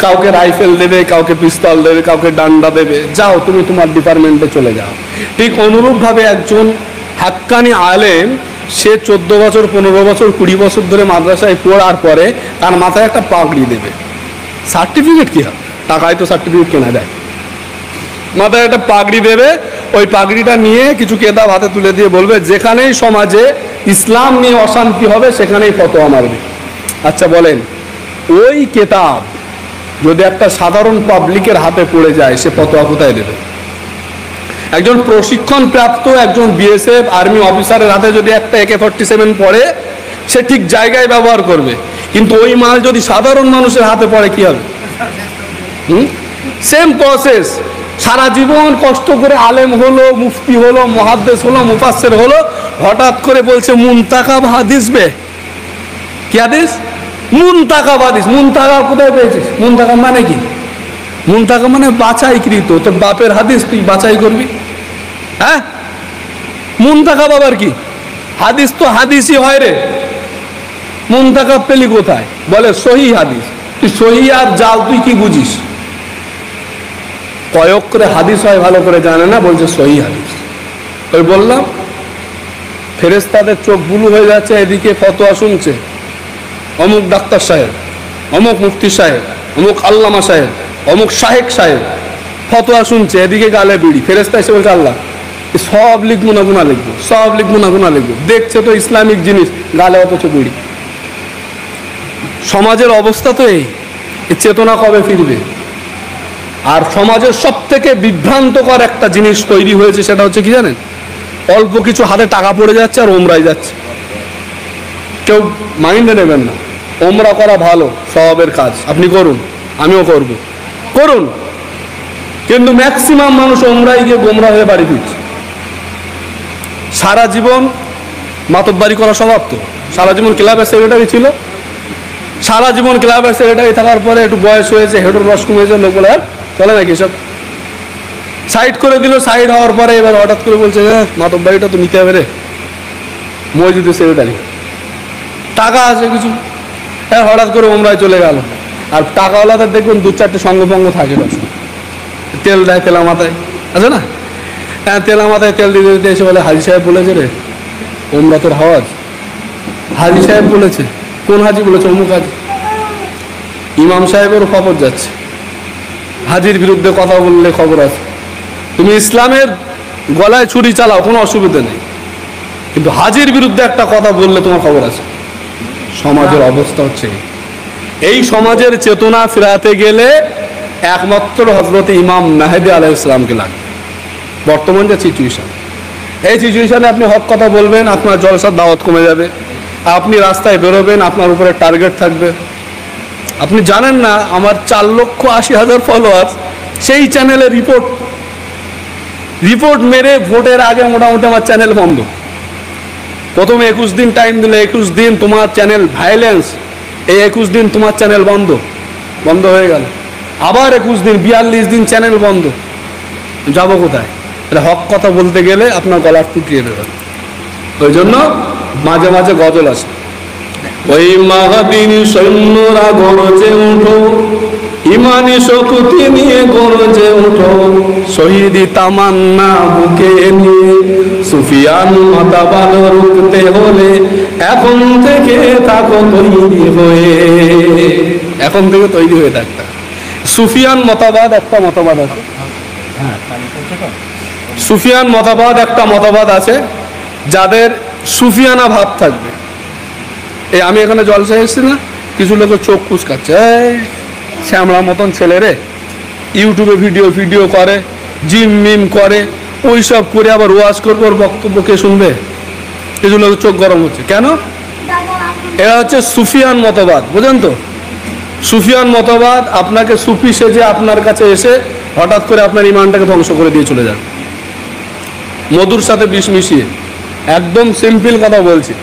কাউকে রাইফেল দেবে, কাউকে পিস্তল দেবে, কাউকে ডান্ডা দেবে, যাও তুমি তোমার ডিপার্টমেন্টে চলে যাও। ঠিক অনুরূপ ভাবে একজন হাক্কানি আলেম, সে 14 বছর 15 বছর 20 বছর ধরে মাদ্রাসায় পড়ার পরে তার মাথায় একটা পাগড়ি দেবে। সার্টিফিকেট কি হয়, টাকায় তো সার্টিফিকেট কেনা যায়। মাথায় একটা পাগড়ি দেবে, ওই পাগড়িটা নিয়ে কিছু কেতাব হাতে তুলে দিয়ে বলবে যেখানেই সমাজে ইসলাম নিয়ে অশান্তি হবে সেখানেই ফতোয়া মারবে। আচ্ছা বলেন, ওই কেতাব যদি একটা সাধারণ পাবলিকের হাতে পড়ে যায়, সে ফতোয়া কোথায় দেবে? একজন প্রশিক্ষণ প্রাপ্ত একজন বিএসএফ আর্মি অফিসারের হাতে যদি একটা AK-47 পড়ে, সে ঠিক জায়গায় ব্যবহার করবে। কিন্তু ওই মাল যদি সাধারণ মানুষের হাতে পড়ে কি হবে? Same process. সারা জীবন কষ্ট করে আলেম হলো, মুফতি হলো, মুহাদ্দিস হলো, মুফাসসির হলো, হঠাৎ করে বলছে মুনতাকাব হাদিস বে। কি হাদিস? মুনতাকাব হাদিস। মুনতাকাব কোথায় পেয়েছিস? মুনতাকাব মানে কি? মুনতাকাব মানে বাছাইকৃত। তোর বাপের হাদিস তুই বাছাই করবি? হ্যাঁ, মুনতাকাব আবার কি? হাদিস তো হাদিসই হয় রে, মুনতাকাব পেলি কোথায়? বলে সহি হাদিস। তুই সহি আর জাল তুই কি বুঝিস? কয়েক করে হাদিস হয় ভালো করে জানে না, বলছে সহি হাদিস। ওই বললাম ফেরেশতাদের চোখ বুলু হয়ে যাচ্ছে, এদিকে ফতোয়া শুনছে অমুক ডাক্তার সাহেব, অমুক মুফতি সাহেব, অমুক আল্লামা সাহেব, অমুক শাহেক সাহেব ফতোয়া শুনছে, এদিকে গালে বিড়ি। ফেরেশতা এসে বলছে আল্লাহ সব লিখবো না গুণা লিখবো, সব লিখবো না গুণা লিখবো। দেখছে তো ইসলামিক জিনিস, গালে অথচ বিড়ি। সমাজের অবস্থা তো এই। চেতনা কবে ফিরবে? আর সমাজের সব থেকে বিভ্রান্তকর একটা জিনিস তৈরি হয়েছে, সেটা হচ্ছে কি জানেন? অল্প কিছু হাতে টাকা পড়ে যাচ্ছে আর ওমরায় যাচ্ছে। কেউ মাইন্ডে নেবেন না, ওমরা করা ভালো, সওয়াবের কাজ, আপনি করুন, আমিও করব, করুন। কিন্তু ম্যাক্সিমাম মানুষ ওমরায় গিয়ে গোমরা হয়ে বাড়ি ফিরছে। সারা জীবন মাতব্বারি করা স্বভাব তো, সারা জীবন ক্লাবের সেক্রেটারি ছিল, সারা জীবন ক্লাবের সেক্রেটারি থাকার পরে একটু বয়স হয়েছে, হেঁটুর রস কমেছে, লোক বলে চলে নাকি সব সাইড করে দিল। সাইড হওয়ার পরে এবার হঠাৎ করে বলছে মাতব্বারিটা তো নিতে হবে রে, মসজিদের সেক্রেটারি, টাকা আছে কিছু, হ্যাঁ হঠাৎ করে ওমরায় চলে গেল। আর টাকাওয়ালাদের দেখবেন দু চারটে সঙ্গভঙ্গ থাকে, তেল দেয় তেলা মাথায়, আছে না? হ্যাঁ, তেলা মাথায় তেল দিতে দিতে এসে বলে হাজি সাহেব বলেছে রে ওমরা তোর হওয়াজ। হাজি সাহেব বলেছে? কোন হাজি বলেছে? অমুক হাজি। ইমাম সাহেবেরও খবর যাচ্ছে, হাজির বিরুদ্ধে কথা বললে খবর আছে। তুমি ইসলামের গলায় ছুরি চালাও, কোনো অসুবিধা নেই, কিন্তু হাজির বিরুদ্ধে একটা কথা বললে তোমার খবর আছে। সমাজের অবস্থা হচ্ছে এই। সমাজের চেতনা ফেরাতে গেলে একমাত্র হযরত ইমাম মেহেদী আলাইহিস সালামকে লাগবে। বর্তমান যে সিচুয়েশন, এই সিচুয়েশনে আপনি হক কথা বলবেন, আপনার জলসার দাওয়াত কমে যাবে। আপনি রাস্তায় বেরোবেন, আপনার উপরে টার্গেট থাকবে। আপনি জানেন না আমার 4,80,000 ফলোয়ার্স, সেই চ্যানেলে রিপোর্ট মেরে ভোটের আগে মোটামুটি আমার চ্যানেল বন্ধ। প্রথমে 21 দিন টাইম দিলে, 21 দিন তোমার চ্যানেল ভাইলেন্স, এই 21 দিন তোমার চ্যানেল বন্ধ হয়ে গেল। আবার 21 দিন, 42 দিন চ্যানেল বন্ধ। যাবো কোথায়? এটা হক কথা বলতে গেলে আপনার গলা টুটিয়ে দেবে। ওই জন্য মাঝে মাঝে গজল আছে, ওই মাহাদিন সৈন্যরা গরজে উঠো, ইমানি শক্তি নিয়ে গরজে উঠো, শহীদি তামান্না বুকে নিয়ে সুফিয়ান মতবাদ রুখতে হলে এখন থেকে থাকো তৈরি হয়ে। এখন থেকে তৈরি হয়ে থাকতে। সুফিয়ান মতবাদ একটা মতবাদ আছে, সুফিয়ান মতবাদ একটা মতবাদ আছে যাদের সুফিয়ানা ভাব থাকবে। এই আমি এখানে জলসায় এসেছি না, কিছু লোকের চোখ কুচকাচ্ছে, শ্যামলা মতন ছেলে রে, ইউটিউবে ভিডিও করে, জিম মিম করে, ওই সব করে আবার ওয়াজ করবে, ওর বক্তব্য কে শুনবে? কিছু লোকের চোখ গরম হচ্ছে কেন? এরা হচ্ছে সুফিয়ান মতবাদ, বুঝেন তো? সুফিয়ান মতবাদ আপনাকে সুফি সেজে আপনার কাছে এসে হঠাৎ করে আপনার ইমানটাকে ধ্বংস করে দিয়ে চলে যাবে, মধুর সাথে বিষ মিশিয়ে। একদম সিম্পল কথা বলছি,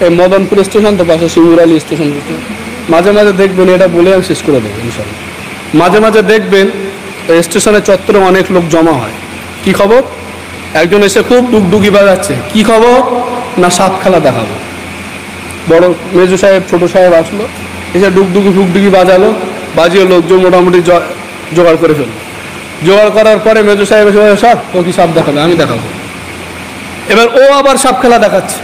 এই মদনপুর স্টেশন তো পাশে শিমুরালি স্টেশন, মাঝে মাঝে দেখবেন, এটা বলে আমি শেষ করে দেবো ইনশাল্লাহ, মাঝে মাঝে দেখবেন স্টেশনের চত্বরে অনেক লোক জমা হয়। কি খবর? একজন এসে খুব ডুগডুগি বাজাচ্ছে, কি খবর না সাপ খেলা দেখাবো। বড় মেজো সাহেব ছোট সাহেব আসলো, এসে ডুগডুগি বাজালো, বাজিয়ে লোকজন মোটামুটি জোগাড় করে ফেললো। জোগাড় করার পরে মেজো সাহেব এসে সব ও কি সাপ দেখাবে, আমি দেখাবো। এবার ও আবার সাপ খেলা দেখাচ্ছে,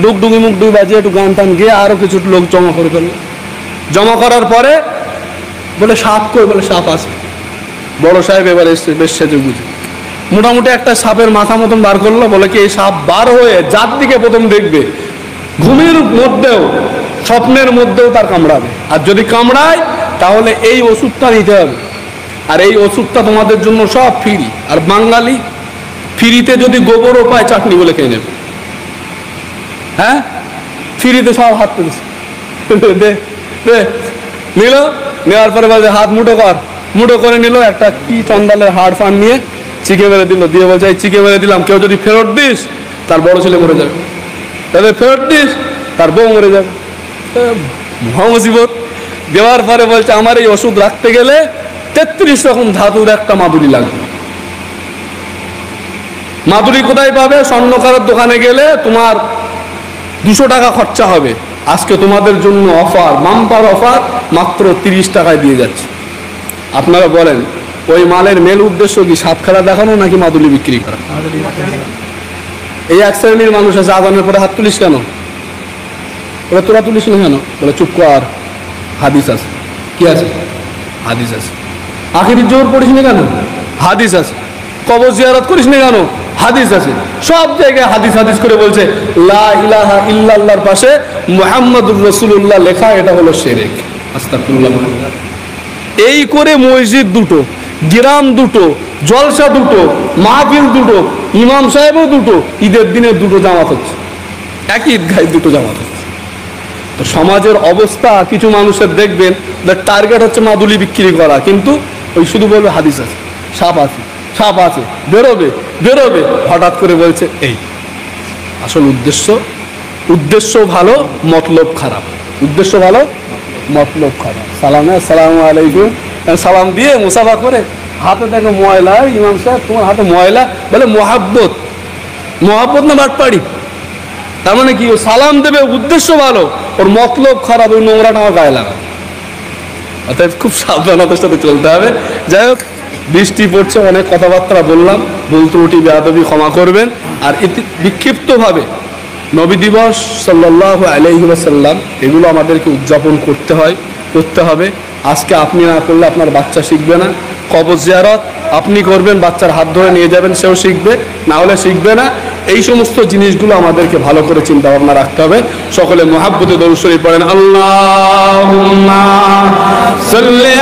ডুগডুগি মুগডুগি বাজিয়ে একটু গান টান গিয়ে আরো কিছু লোক জমা করে ফেললো। জমা করার পরে বলে সাপ কই, বলে সাপ আসবে। বড় সাহেব এবার এসছে বেশ সেজে বুঝে, মোটামুটি একটা সাপের মাথা মতন বার করলো, বলে কি এই সাপ বার হয়ে যার দিকে প্রথম দেখবে, ঘুমের মধ্যেও স্বপ্নের মধ্যেও তার কামড়াবে, আর যদি কামড়ায় তাহলে এই ওষুধটা নিতে হবে। আর এই ওষুধটা তোমাদের জন্য সব ফ্রি। আর বাঙালি ফ্রিতে যদি গোবরও পায় চাটনি বলে খেয়ে নেবে। হ্যাঁ, ফ্রিতে সব হাত তুলছে, নিল, নেওয়ার পরে বলছে হাত মুঠো কর, মুঠো করে নিল, একটা কি চন্দালের হাড় ফান নিয়ে চিকে মেরে দিল, দিয়ে বলছে এই চিকে মেরে দিলাম, কেউ যদি ফেরত দিস তার বড় ছেলে মরে যাবে, তাদের ফেরত দিস তার বউ মরে যাবে। মহামুসিবত। দেওয়ার পরে বলছে আমার এই ওষুধ রাখতে গেলে 33 রকম ধাতুর একটা মাদুরি লাগবে। মাদুরি কোথায় পাবে? স্বর্ণকারের দোকানে গেলে তোমার 200 টাকা খরচা হবে। আজকে তোমাদের জন্য অফার, মাম্পার অফার, মাত্র 30 টাকায় দিয়ে যাচ্ছে। আপনারা বলেন ওই মালের মেল উদ্দেশ্য কি সাপ খেলা দেখানো নাকি মাদুলি বিক্রি করা? এই এক শ্রেণীর মানুষ আছে, আজানের পরে হাত তুলিস কেন? বলে তোরা তুলিস না কেন? বলে চুপ কর, হাদিস আছে। কি আছে? হাদিস আছে। আখিরি জোর পড়িস না কেন? হাদিস আছে। কবর জিয়ারত করিস না কেন? হাদিস আছে। সব জায়গায় হাদিস হাদিস করে বলছে লা ইলাহা ইল্লাল্লাহর পাশে মুহাম্মাদুর রাসূলুল্লাহ লেখা, এটা হলো শিরক। আস্তাগফিরুল্লাহ। এই করে মসজিদ দুটো, গ্রাম দুটো, জলসা দুটো, মাহফিল দুটো, ইমাম সাহেবও দুটো, ঈদের দিনে দুটো জামাত হচ্ছে, একই ঈদগাহে দুটো জামাত হচ্ছে। তো সমাজের অবস্থা কিছু মানুষের দেখবেন টার্গেট হচ্ছে মাদুলি বিক্রি করা, কিন্তু ওই শুধু বলবে হাদিস আছে, সাপ আছে, সাপ আছে, বেরোবে বেরোবে, হঠাৎ করে বলছে এই। আসল উদ্দেশ্য ভালো, মতলব খারাপ। উদ্দেশ্য ভালো, মতলব খারাপ। সালামে আসসালামু আলাইকুম সালাম দিয়ে মুসাফা করে হাতে দেখো ময়লা, ইমাম সাহেব তোমার হাতে ময়লা, বলে মহাব্বত না বাটপাড়ি? তার মানে কি? ও সালাম দেবে, উদ্দেশ্য ভালো, ওর মতলব খারাপ, ওই নোংরাটা আমার গায়ে লাগা। অর্থাৎ খুব সাবধানতার সাথে চলতে হবে। যাই হোক, বৃষ্টি পড়ছে, অনেক কথাবার্তা বললাম, ভুল ত্রুটি বেয়াদবি ক্ষমা করবেন। আর বিক্ষিপ্তভাবে নবী দিবস সাল্লাল্লাহু আলাইহি ওয়াসাল্লাম এগুলো আমাদেরকে উদযাপন করতে হবে। আজকে আপনি না করলে আপনার বাচ্চা শিখবে না। কবর জিয়ারত আপনি করবেন, বাচ্চার হাত ধরে নিয়ে যাবেন, সেও শিখবে, না হলে শিখবে না। এই সমস্ত জিনিসগুলো আমাদেরকে ভালো করে চিন্তা ভাবনা রাখতে হবে। সকলে মুহাব্বতে দরুদ শরীফ পড়েন। আল্লাহুম্মা সাল্লি